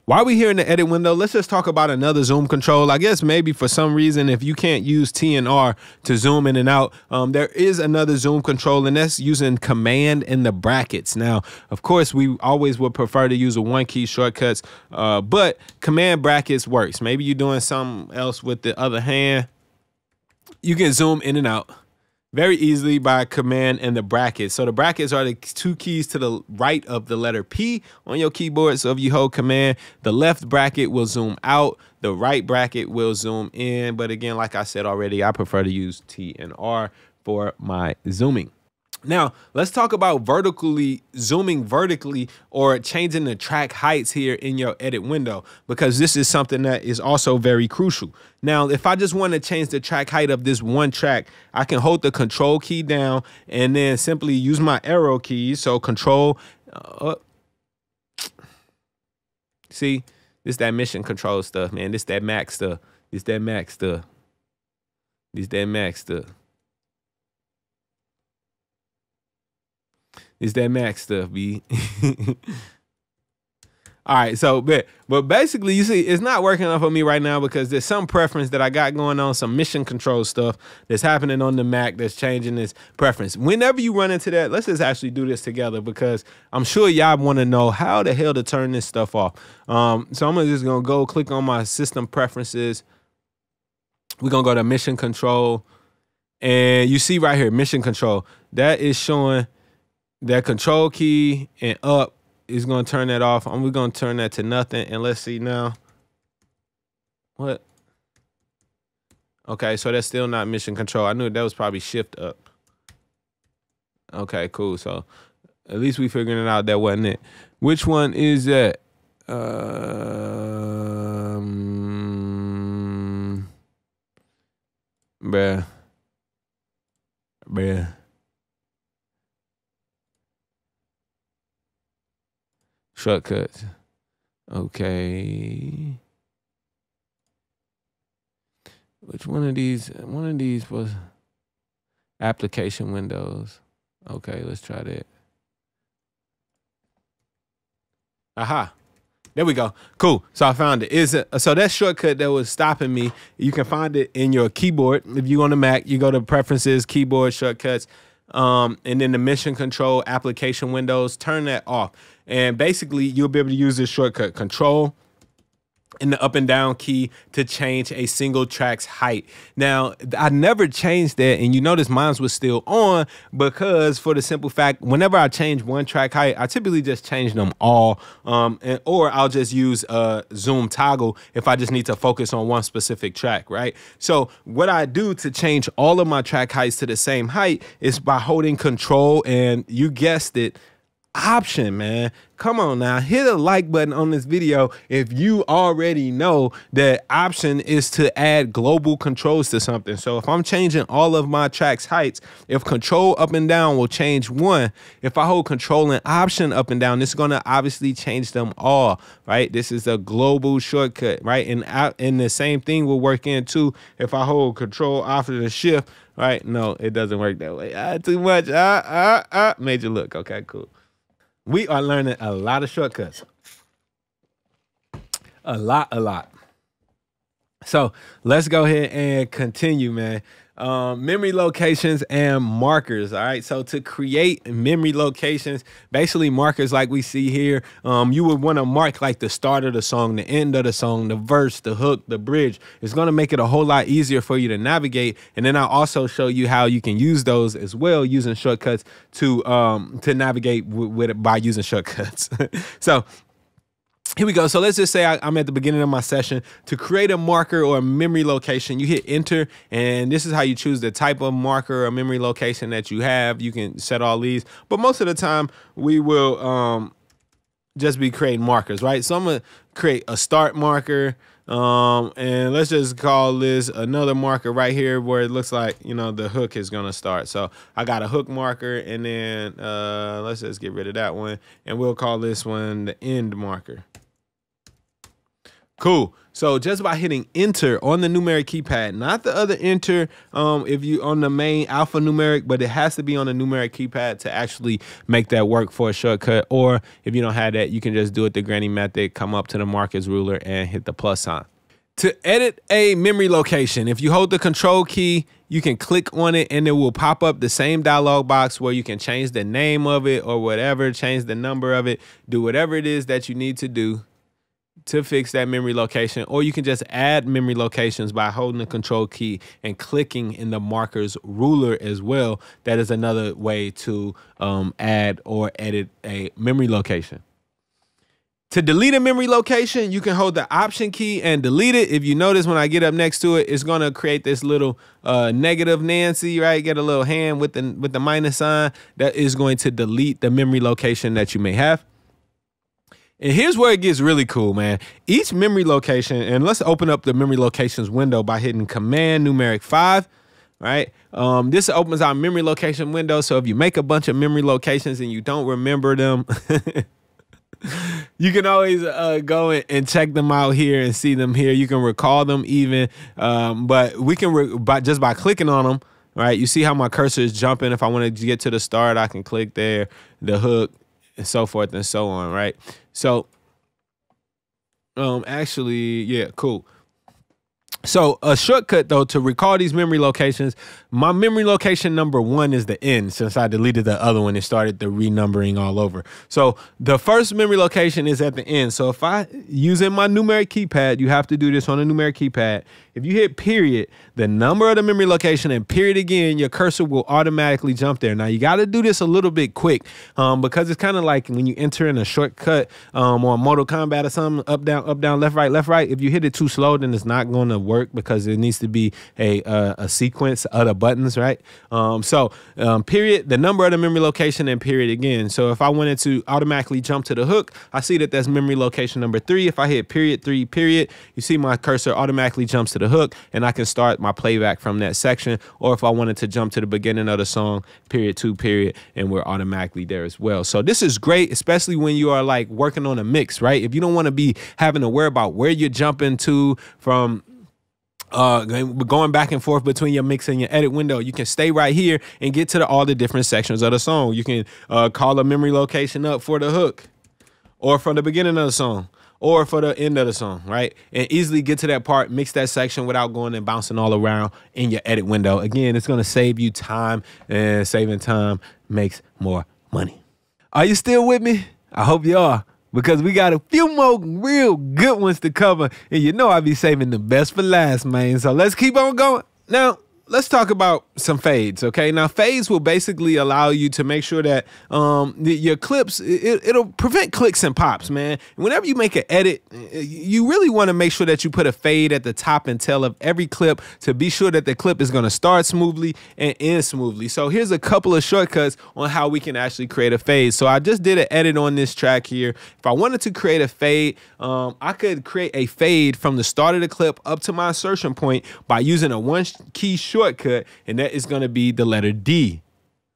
While we're here in the edit window, let's just talk about another zoom control. I guess maybe for some reason, if you can't use T and R to zoom in and out, there is another zoom control, and that's using Command in the brackets. Now, of course, we always would prefer to use a one-key shortcuts, but Command brackets works. Maybe you're doing something else with the other hand. You can zoom in and out very easily by Command and the brackets. So the brackets are the two keys to the right of the letter P on your keyboard. So if you hold Command, the left bracket will zoom out, the right bracket will zoom in. But again, like I said already, I prefer to use T and R for my zooming. Now, let's talk about zooming vertically or changing the track heights here in your edit window, because this is something that is also very crucial. Now, if I just want to change the track height of this one track, I can hold the control key down and then simply use my arrow keys. So control, see, this that mission control stuff, man. This that Mac stuff. This that Mac stuff. This that Mac stuff. It's that Mac stuff, B. All right, so but basically, you see, it's not working out for me right now because there's some preference that I got going on, some mission control stuff that's happening on the Mac that's changing this preference. Whenever you run into that, let's just actually do this together, because I'm sure y'all want to know how the hell to turn this stuff off. So I'm just gonna go click on my system preferences. We're gonna go to mission control, and you see right here, mission control, that is showing that control key and up is going to turn that off. We're going to turn that to nothing. And let's see now. What? Okay, so that's still not mission control. I knew that was probably shift up. Okay, cool. So at least we figuring it out. That wasn't it. Which one is that? Bruh. Shortcuts. Okay. Which one of these? One of these was application windows. Okay, let's try that. Aha. There we go. Cool. So I found it. So that shortcut that was stopping me, you can find it in your keyboard. If you go on the Mac, you go to preferences, keyboard shortcuts, and then the mission control application windows, turn that off. And basically, you'll be able to use this shortcut, control and the up and down key, to change a single track's height. Now, I never changed that, and you notice mine was still on, because for the simple fact, whenever I change one track height, I typically just change them all, or I'll just use a zoom toggle if I just need to focus on one specific track, right? So what I do to change all of my track heights to the same height is by holding control, and you guessed it, option, man. Come on now, hit a like button on this video if you already know that option is to add global controls to something. So if I'm changing all of my tracks heights, if control up and down will change one, if I hold control and option up and down, this is going to obviously change them all, right? This is a global shortcut, right? And the same thing will work in too if I hold control after the shift, right? No, it doesn't work that way. Too much. Made you look. Okay, cool. We are learning a lot of shortcuts. A lot. So let's go ahead and continue, man. Memory locations and markers. All right. So to create memory locations, basically markers like we see here, you would want to mark like the start of the song, the end of the song, the verse, the hook, the bridge. It's going to make it a whole lot easier for you to navigate. And then I'll also show you how you can use those as well, using shortcuts to navigate with it by using shortcuts. So here we go. So let's just say I'm at the beginning of my session. To create a marker or a memory location, you hit enter, and this is how you choose the type of marker or memory location that you have. You can set all these, but most of the time we will just be creating markers, right? So I'm gonna create a start marker, and let's just call this another marker right here where it looks like, you know, the hook is gonna start. So I got a hook marker, and then let's just get rid of that one, and we'll call this one the end marker. Cool. So just by hitting enter on the numeric keypad, not the other enter if you on the main alphanumeric, but it has to be on the numeric keypad to actually make that work for a shortcut. Or if you don't have that, you can just do it the granny method, come up to the markers ruler and hit the plus sign. To edit a memory location, if you hold the control key, you can click on it and it will pop up the same dialog box where you can change the name of it or whatever, change the number of it, do whatever it is that you need to do to fix that memory location. Or you can just add memory locations by holding the control key and clicking in the markers ruler as well. That is another way to add or edit a memory location. To delete a memory location, you can hold the Option key and delete it. If you notice, when I get up next to it, it's gonna create this little negative Nancy, right? Get a little hand with the minus sign. That is going to delete the memory location that you may have. And here's where it gets really cool, man. Each memory location, and let's open up the memory locations window by hitting Command numeric 5. Right. This opens our memory location window. So if you make a bunch of memory locations and you don't remember them, you can always go and check them out here and see them here. You can recall them even, but we can just by clicking on them. Right. You see how my cursor is jumping. If I want to get to the start, I can click there, the hook, and so forth and so on. Right. So actually, yeah, cool. So a shortcut, though, to recall these memory locations, my memory location number 1 is the end. Since I deleted the other one, it started the renumbering all over. So the first memory location is at the end. So if I, using my numeric keypad, you have to do this on a numeric keypad. If you hit period, the number of the memory location, and period again, your cursor will automatically jump there. Now, you got to do this a little bit quick because it's kind of like when you enter in a shortcut or Mortal Kombat or something, up, down, left, right, left, right. If you hit it too slow, then it's not going to work because it needs to be a sequence of the buttons, right? Period, the number of the memory location, and period again. So if I wanted to automatically jump to the hook, I see that that's memory location number 3. If I hit period 3, period, you see my cursor automatically jumps to the hook, and I can start my playback from that section. Or if I wanted to jump to the beginning of the song, period 2, period, and we're automatically there as well. So this is great, especially when you are like working on a mix, right? If you don't want to be having to worry about where you're jumping to from going back and forth between your mix and your edit window, you can stay right here and get to all the different sections of the song. You can call a memory location up for the hook, or for the beginning of the song, or for the end of the song, right? And easily get to that part, mix that section without going and bouncing all around in your edit window. Again, it's gonna save you time, and saving time makes more money. Are you still with me? I hope you are, because we got a few more real good ones to cover. And you know I be saving the best for last, man. So let's keep on going. Now, let's talk about some fades, okay? Now, fades will basically allow you to make sure that your clips, it'll prevent clicks and pops, man. Whenever you make an edit, you really want to make sure that you put a fade at the top and tail of every clip to be sure that the clip is going to start smoothly and end smoothly. So here's a couple of shortcuts on how we can actually create a fade. So I just did an edit on this track here. If I wanted to create a fade, I could create a fade from the start of the clip up to my insertion point by using a one-key shortcut, and that is going to be the letter D.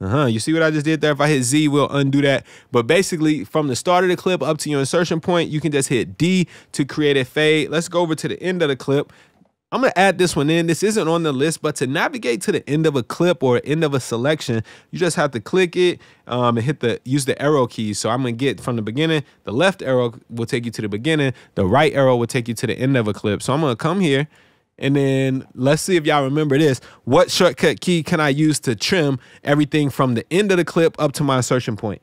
You see what I just did there? If I hit Z, we'll undo that. But basically, from the start of the clip up to your insertion point, you can just hit D to create a fade. Let's go over to the end of the clip. I'm going to add this one in. This isn't on the list, but to navigate to the end of a clip or end of a selection, you just have to click it and use the arrow keys. So I'm going to get from the beginning, the left arrow will take you to the beginning, the right arrow will take you to the end of a clip. So I'm going to come here, and then let's see if y'all remember this. What shortcut key can I use to trim everything from the end of the clip up to my insertion point?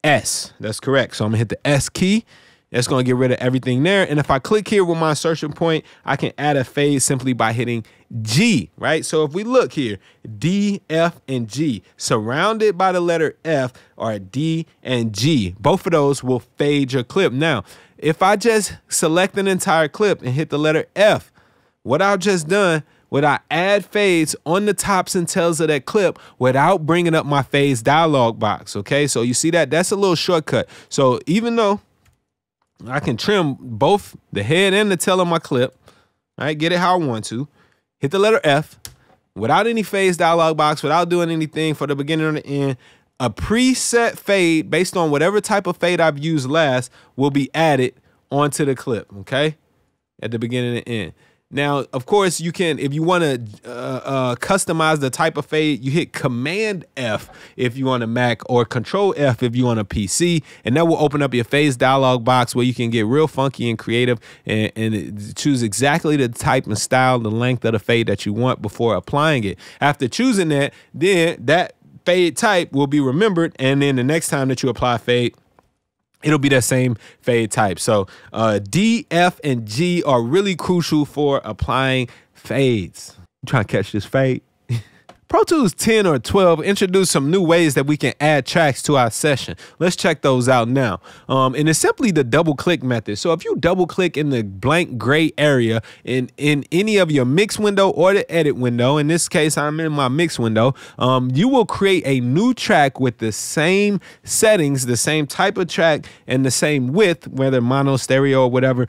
S. That's correct. So I'm going to hit the S key. That's going to get rid of everything there. And if I click here with my insertion point, I can add a fade simply by hitting G, right? So if we look here, D, F, and G, surrounded by the letter F are D and G. Both of those will fade your clip. Now, if I just select an entire clip and hit the letter F, what I've just done, would I add fades on the tops and tails of that clip without bringing up my fades dialog box, okay? So you see that? That's a little shortcut. So even though I can trim both the head and the tail of my clip, right? Get it how I want to. Hit the letter F without any fades dialog box, without doing anything for the beginning or the end. A preset fade based on whatever type of fade I've used last will be added onto the clip, okay? At the beginning and the end. Now, of course, you can, if you want to customize the type of fade, you hit Command F if you want a Mac, or Control F if you want a PC, and that will open up your fades dialog box where you can get real funky and creative and choose exactly the type and style, the length of the fade that you want before applying it. After choosing that, then that fade type will be remembered, and then the next time that you apply fade, it'll be that same fade type. So D, F, and G are really crucial for applying fades. You trying to catch this fade? Pro Tools 10 or 12 introduced some new ways that we can add tracks to our session. Let's check those out now. And it's simply the double click method. So if you double click in the blank gray area in any of your mix window or the edit window, in this case, I'm in my mix window, you will create a new track with the same settings, the same type of track and the same width, whether mono, stereo, or whatever,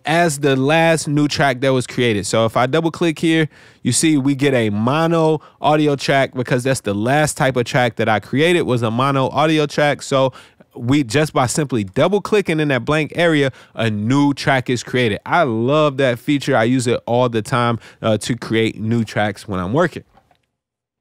as the last new track that was created. So if I double click here, you see we get a mono audio track because that's the last type of track that I created was a mono audio track. So we just by simply double clicking in that blank area, a new track is created. I love that feature. I use it all the time to create new tracks when I'm working.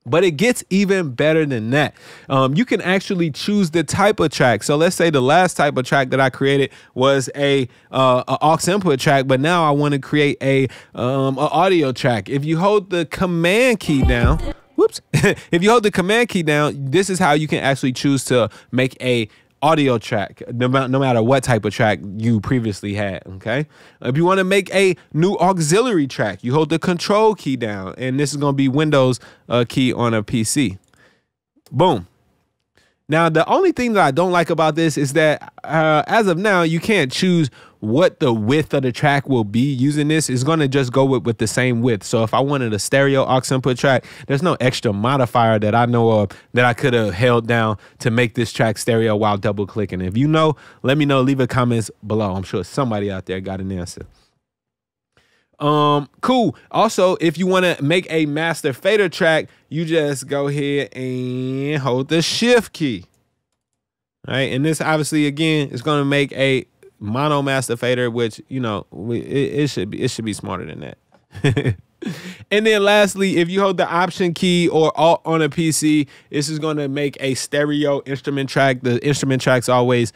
But it gets even better than that. You can actually choose the type of track. So let's say the last type of track that I created was a aux input track, but now I want to create a audio track. If you hold the command key down, whoops, if you hold the command key down, this is how you can actually choose to make a audio track, no matter what type of track you previously had, okay? If you want to make a new auxiliary track, you hold the control key down, and this is going to be Windows key on a PC. Boom. Now, the only thing that I don't like about this is that as of now, you can't choose what the width of the track will be using this. It's going to just go with the same width. So if I wanted a stereo aux input track, there's no extra modifier that I know of that I could have held down to make this track stereo while double clicking. If you know, let me know. Leave a comments below. I'm sure somebody out there got an answer. Cool. Also, if you want to make a master fader track, you just go ahead and hold the shift key. All right, and this obviously again is going to make a mono master fader, which, you know, it should be smarter than that. And then lastly, if you hold the option key or alt on a PC, this is going to make a stereo instrument track. The instrument tracks always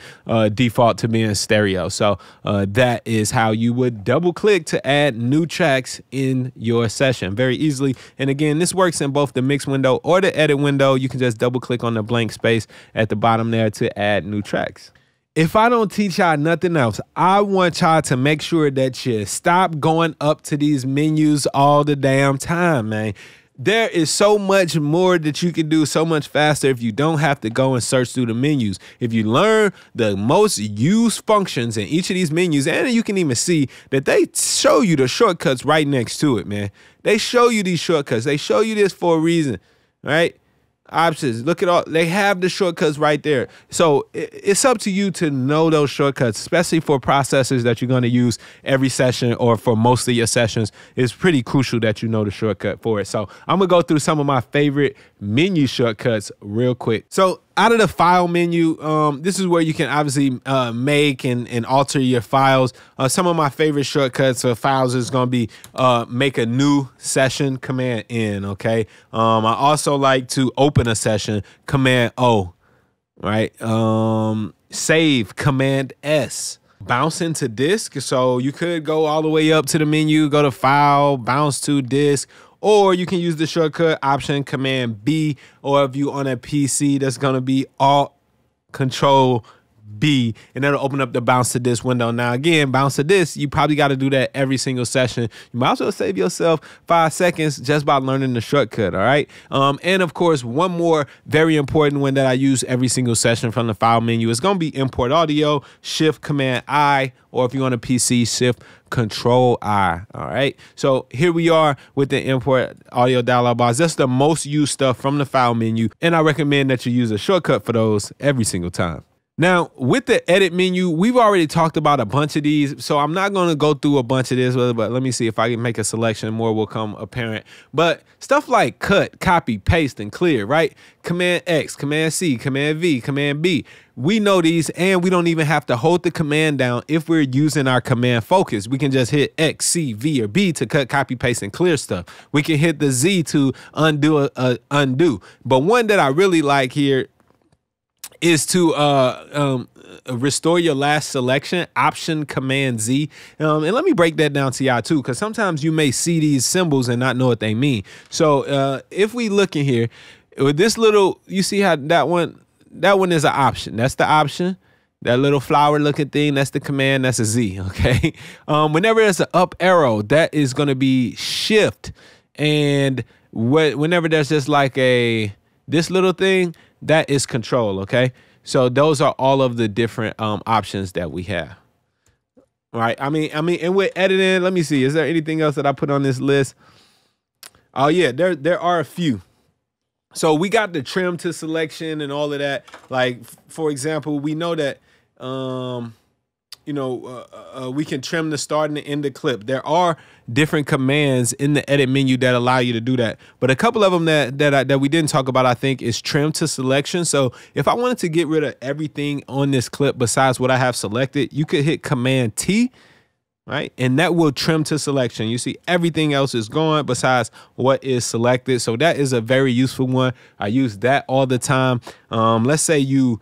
default to being stereo. So that is how you would double click to add new tracks in your session very easily. And again, this works in both the mix window or the edit window. You can just double click on the blank space at the bottom there to add new tracks. If I don't teach y'all nothing else, I want y'all to make sure that you stop going up to these menus all the damn time, man. There is so much more that you can do so much faster if you don't have to go and search through the menus. If you learn the most used functions in each of these menus, and you can even see that they show you the shortcuts right next to it, man. They show you these shortcuts. They show you this for a reason, right? Options, look at all, they have the shortcuts right there. So it's up to you to know those shortcuts, especially for processors that you're going to use every session or for most of your sessions. It's pretty crucial that you know the shortcut for it. So I'm gonna go through some of my favorite menu shortcuts real quick. So out of the file menu, this is where you can obviously make and alter your files. Some of my favorite shortcuts for files is going to be make a new session, Command N, okay? I also like to open a session, Command O, right? Save, Command S. Bounce into disk, so you could go all the way up to the menu, go to File, bounce to disk, or you can use the shortcut option Command B, or if you on a PC, that's gonna be Alt Control B, and that'll open up the bounce to disk window. Now again, bounce to disk, you probably got to do that every single session. You might as well save yourself 5 seconds just by learning the shortcut. All right. And of course, one more very important one that I use every single session from the file menu is going to be import audio, Shift Command I, or if you're on a PC, Shift Control I. All right. So here we are with the import audio dialog box. That's the most used stuff from the file menu, and I recommend that you use a shortcut for those every single time. Now, with the edit menu, we've already talked about a bunch of these, so I'm not going to go through a bunch of this, but let me see if I can make a selection. More will come apparent. But stuff like cut, copy, paste, and clear, right? Command X, Command C, Command V, Command B. We know these, and we don't even have to hold the command down if we're using our command focus. We can just hit X, C, V, or B to cut, copy, paste, and clear stuff. We can hit the Z to undo. But one that I really like here is to restore your last selection, option Command Z. And let me break that down to y'all too, because sometimes you may see these symbols and not know what they mean. So if we look in here with this little, you see how that one is an option. That's the option. That little flower looking thing, that's the command, that's a Z, okay? Whenever there's an up arrow, that is gonna be Shift And whenever there's just like this little thing, that is control, okay? So those are all of the different options that we have. Right? I mean, and with editing, let me see. Is there anything else that I put on this list? Oh yeah, there are a few. So we got the trim to selection and all of that. Like for example, we know that we can trim the start and the end of clip. There are different commands in the edit menu that allow you to do that. But a couple of them that we didn't talk about, I think, is trim to selection. So if I wanted to get rid of everything on this clip besides what I have selected, you could hit Command T, right? And that will trim to selection. You see everything else is gone besides what is selected. So that is a very useful one. I use that all the time. Let's say you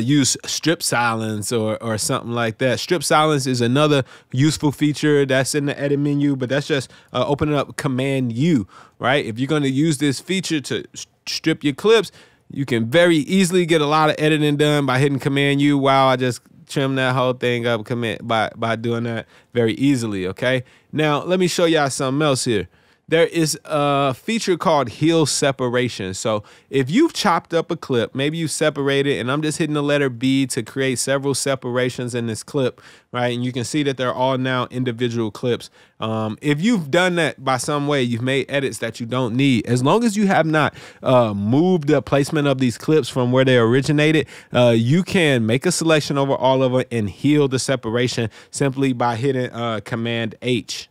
use strip silence or something like that. Strip silence is another useful feature that's in the edit menu, but that's just opening up Command U, right? If you're going to use this feature to strip your clips, you can very easily get a lot of editing done by hitting Command U. Wow, I just trim that whole thing up by doing that very easily, okay? Now, let me show y'all something else here. There is a feature called heel separation. So if you've chopped up a clip, maybe you separate it, and I'm just hitting the letter B to create several separations in this clip, right? And you can see that they're all now individual clips. If you've done that by some way, you've made edits that you don't need, as long as you have not moved the placement of these clips from where they originated, you can make a selection over all of them and heal the separation simply by hitting Command H.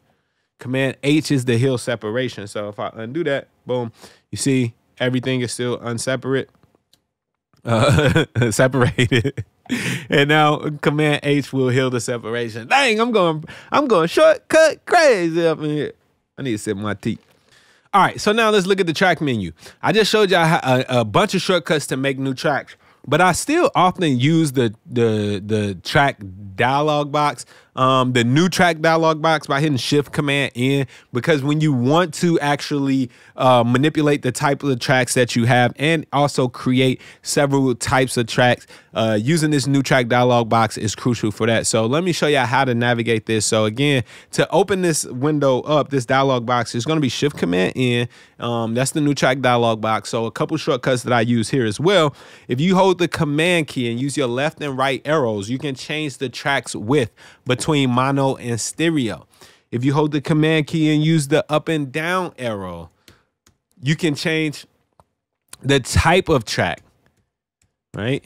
Command H is the heel separation. So if I undo that, boom, you see everything is still unseparate, separated. And now Command H will heal the separation. Dang, I'm going shortcut crazy up in here. I need to sip my tea. All right, so now let's look at the track menu. I just showed y'all a bunch of shortcuts to make new tracks, but I still often use the track dialog box, the new track dialog box, by hitting Shift Command N, because when you want to actually manipulate the type of the tracks that you have and also create several types of tracks, using this new track dialog box is crucial for that. So let me show you how to navigate this. So again, to open this window up, this dialog box, is going to be Shift Command N. That's the new track dialog box. So a couple shortcuts that I use here as well. If you hold the Command key and use your left and right arrows, you can change the track's width between mono and stereo. If you hold the Command key and use the up and down arrow, you can change the type of track, right?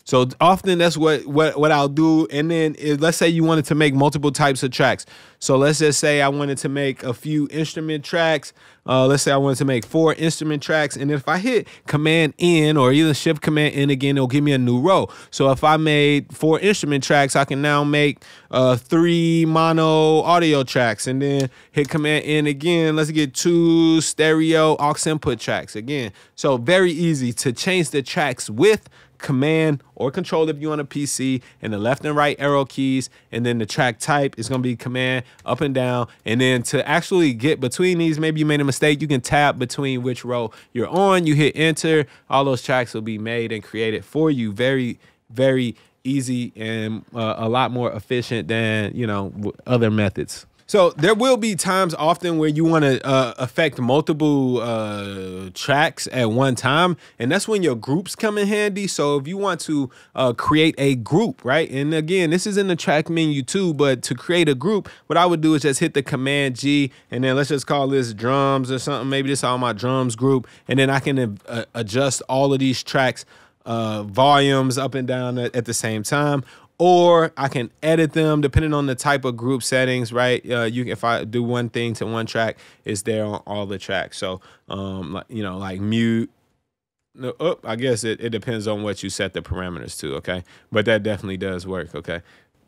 So often that's what I'll do. And then let's say you wanted to make multiple types of tracks. So let's just say I wanted to make a few instrument tracks. Let's say I wanted to make 4 instrument tracks. And if I hit Command N or either Shift Command N again, it'll give me a new row. So if I made 4 instrument tracks, I can now make 3 mono audio tracks, and then hit Command N again. Let's get 2 stereo aux input tracks again. So very easy to change the tracks with Command or Control if you're on a PC, and the left and right arrow keys, and then the track type is going to be Command up and down. And then to actually get between these, maybe you made a mistake, you can tab between which row you're on, you hit enter, all those tracks will be made and created for you. Very, very easy and a lot more efficient than, you know, other methods. So there will be times often where you want to affect multiple tracks at one time, and that's when your groups come in handy. So if you want to create a group, right? And again, this is in the track menu too, but to create a group, what I would do is just hit the Command G, and then let's just call this drums or something. Maybe this is all my drums group, and then I can adjust all of these tracks volumes up and down at the same time. Or I can edit them depending on the type of group settings, right? If I do one thing to one track, it's there on all the tracks. So, you know, like mute. I guess it depends on what you set the parameters to, okay? But that definitely does work, okay?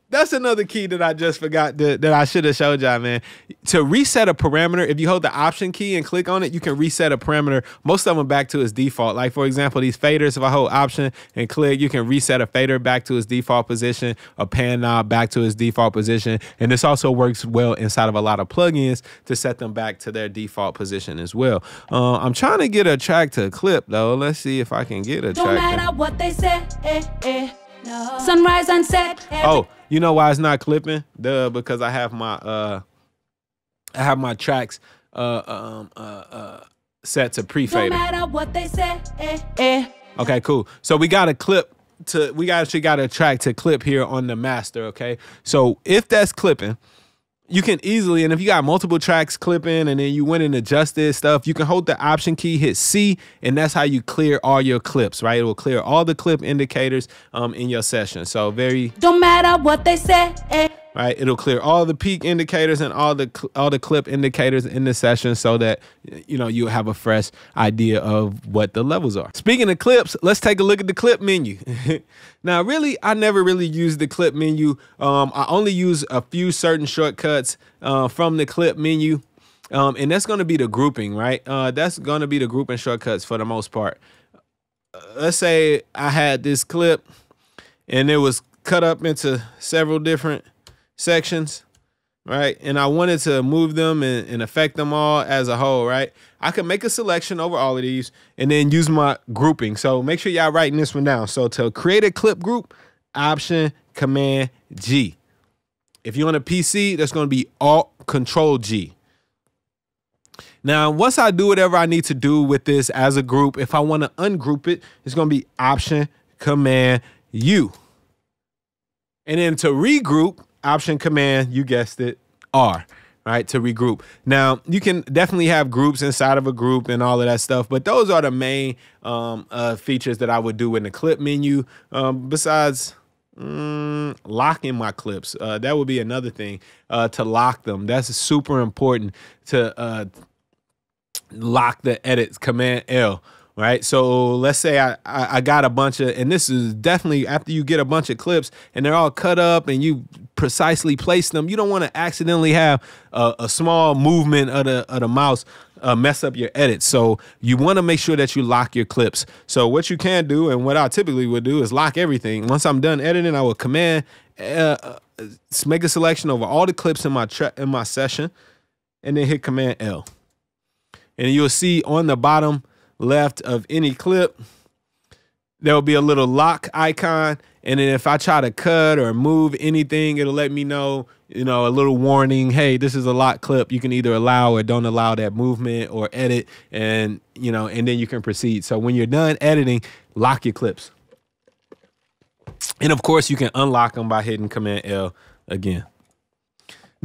That's another key that I just forgot that I should have showed y'all, man. To reset a parameter, if you hold the Option key and click on it, you can reset a parameter, most of them back to its default. Like, for example, these faders, if I hold Option and click, you can reset a fader back to its default position, a pan knob back to its default position. And this also works well inside of a lot of plugins to set them back to their default position as well. I'm trying to get a track to clip, though. Let's see if I can get a track. Don't matter what they say, no. Sunrise and set. Oh, you know why it's not clipping? Duh, because I have my I have my tracks set to pre-fader. No matter what they say. Okay, cool. So we got a clip we actually got a track to clip here on the master. Okay, so if that's clipping, you can easily, and if you got multiple tracks clipping and then you went and adjusted stuff, you can hold the option key, hit C, and that's how you clear all your clips, right? It will clear all the clip indicators in your session. So don't matter what they say. Right, it'll clear all the peak indicators and all the clip indicators in the session, so that you have a fresh idea of what the levels are. Speaking of clips, let's take a look at the clip menu. Now, really, I never really use the clip menu. I only use a few certain shortcuts from the clip menu, and that's going to be the grouping, right? That's going to be the grouping shortcuts for the most part. Let's say I had this clip, and it was cut up into several different sections, right? And I wanted to move them and affect them all as a whole, right? I could make a selection over all of these and then use my grouping. So make sure y'all writing this one down. So to create a clip group, Option Command G. If you're on a PC, that's going to be Alt Control G. Now, once I do whatever I need to do with this as a group, if I want to ungroup it, it's going to be Option Command U. And then to regroup, Option Command, you guessed it, R, right, to regroup. Now, you can definitely have groups inside of a group and all of that stuff, but those are the main features that I would do in the clip menu. Besides locking my clips, that would be another thing, to lock them. That's super important, to lock the edits, Command L. Right, so let's say I got a bunch of, and this is definitely after you get a bunch of clips and they're all cut up and you precisely place them, you don't want to accidentally have a small movement of the mouse mess up your edits. So you want to make sure that you lock your clips. So what you can do, and what I typically would do, is lock everything. Once I'm done editing, I will Command make a selection over all the clips in my session, and then hit Command L, and you'll see on the bottom left of any clip there will be a little lock icon, and then if I try to cut or move anything, it'll let me know, a little warning, hey, this is a lock clip. You can either allow or don't allow that movement or edit, and and then you can proceed. So when you're done editing, lock your clips, and of course you can unlock them by hitting Command L again.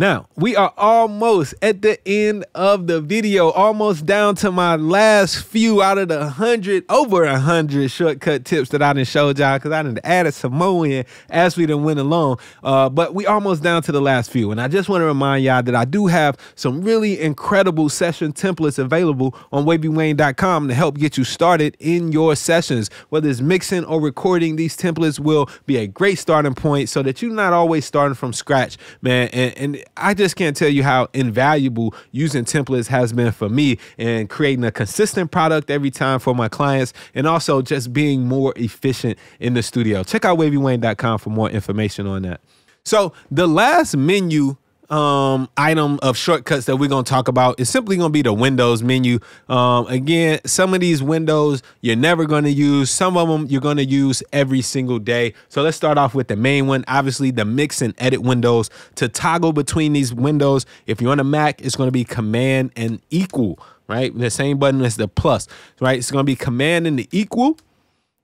Now, we are almost at the end of the video, almost down to my last few out of the over 100 shortcut tips that I done showed y'all, because I done added some more in as we done went along. But we almost down to the last few. And I just want to remind y'all that I do have some really incredible session templates available on wavywayne.com to help get you started in your sessions. Whether it's mixing or recording, these templates will be a great starting point so that you're not always starting from scratch, man. And I just can't tell you how invaluable using templates has been for me and creating a consistent product every time for my clients, and also just being more efficient in the studio. Check out wavywayne.com for more information on that. So the last menu item of shortcuts that we're going to talk about is simply going to be the Windows menu. Again, some of these windows you're never going to use. Some of them you're going to use every single day. So let's start off with the main one. Obviously, the mix and edit windows. To toggle between these windows, if you're on a Mac, it's going to be Command and equal, right? The same button as the plus, right? It's going to be Command and the equal.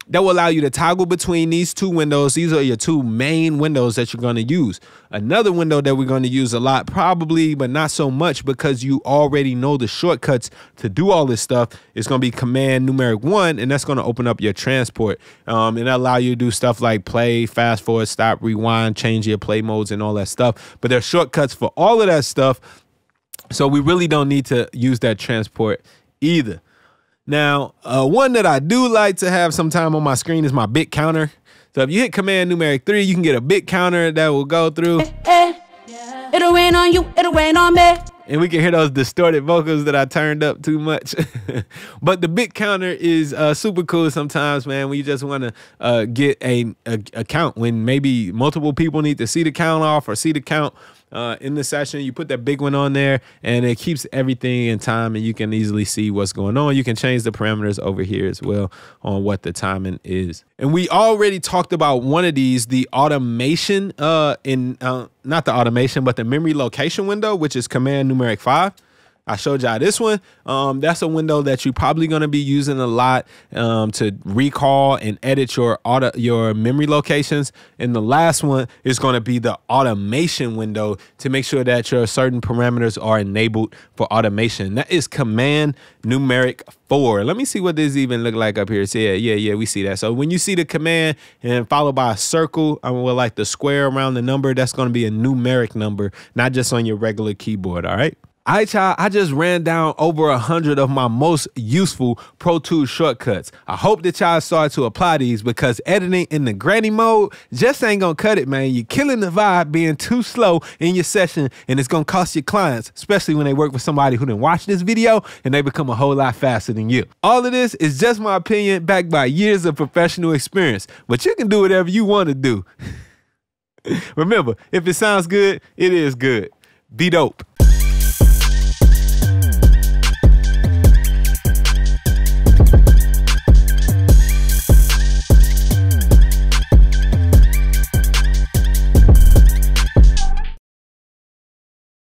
That will allow you to toggle between these two windows. These are your two main windows that you're going to use. Another window that we're going to use a lot, probably, but not so much because you already know the shortcuts to do all this stuff, is going to be Command numeric 1, and that's going to open up your transport. And that'll allow you to do stuff like play, fast forward, stop, rewind, change your play modes and all that stuff. But there's shortcuts for all of that stuff, so we really don't need to use that transport either. Now, one that I do like to have sometime on my screen is my bit counter. So if you hit Command numeric 3, you can get a bit counter that will go through. It'll rain on you, it'll rain on me. And we can hear those distorted vocals that I turned up too much. But the bit counter is super cool sometimes, man, when you just want to get a count, when maybe multiple people need to see the count off or see the count in the session. You put that big one on there, and it keeps everything in time, and you can easily see what's going on. You can change the parameters over here as well on what the timing is. And we already talked about one of these, the automation not the automation, but the memory location window, which is command numeric 5. I showed y'all this one. That's a window that you're probably going to be using a lot to recall and edit your memory locations. And the last one is going to be the automation window to make sure that your certain parameters are enabled for automation. That is command numeric 4. Let me see what this even look like up here. So yeah, we see that. So when you see the command and followed by a circle, with like the square around the number, that's going to be a numeric number, not just on your regular keyboard. All right. All right, y'all, I just ran down over 100 of my most useful Pro Tools shortcuts. I hope that y'all start to apply these, because editing in the granny mode just ain't gonna cut it, man. You're killing the vibe being too slow in your session, and it's gonna cost your clients, especially when they work with somebody who didn't watch this video and they become a whole lot faster than you. All of this is just my opinion backed by years of professional experience, but you can do whatever you want to do. Remember, if it sounds good, it is good. Be dope.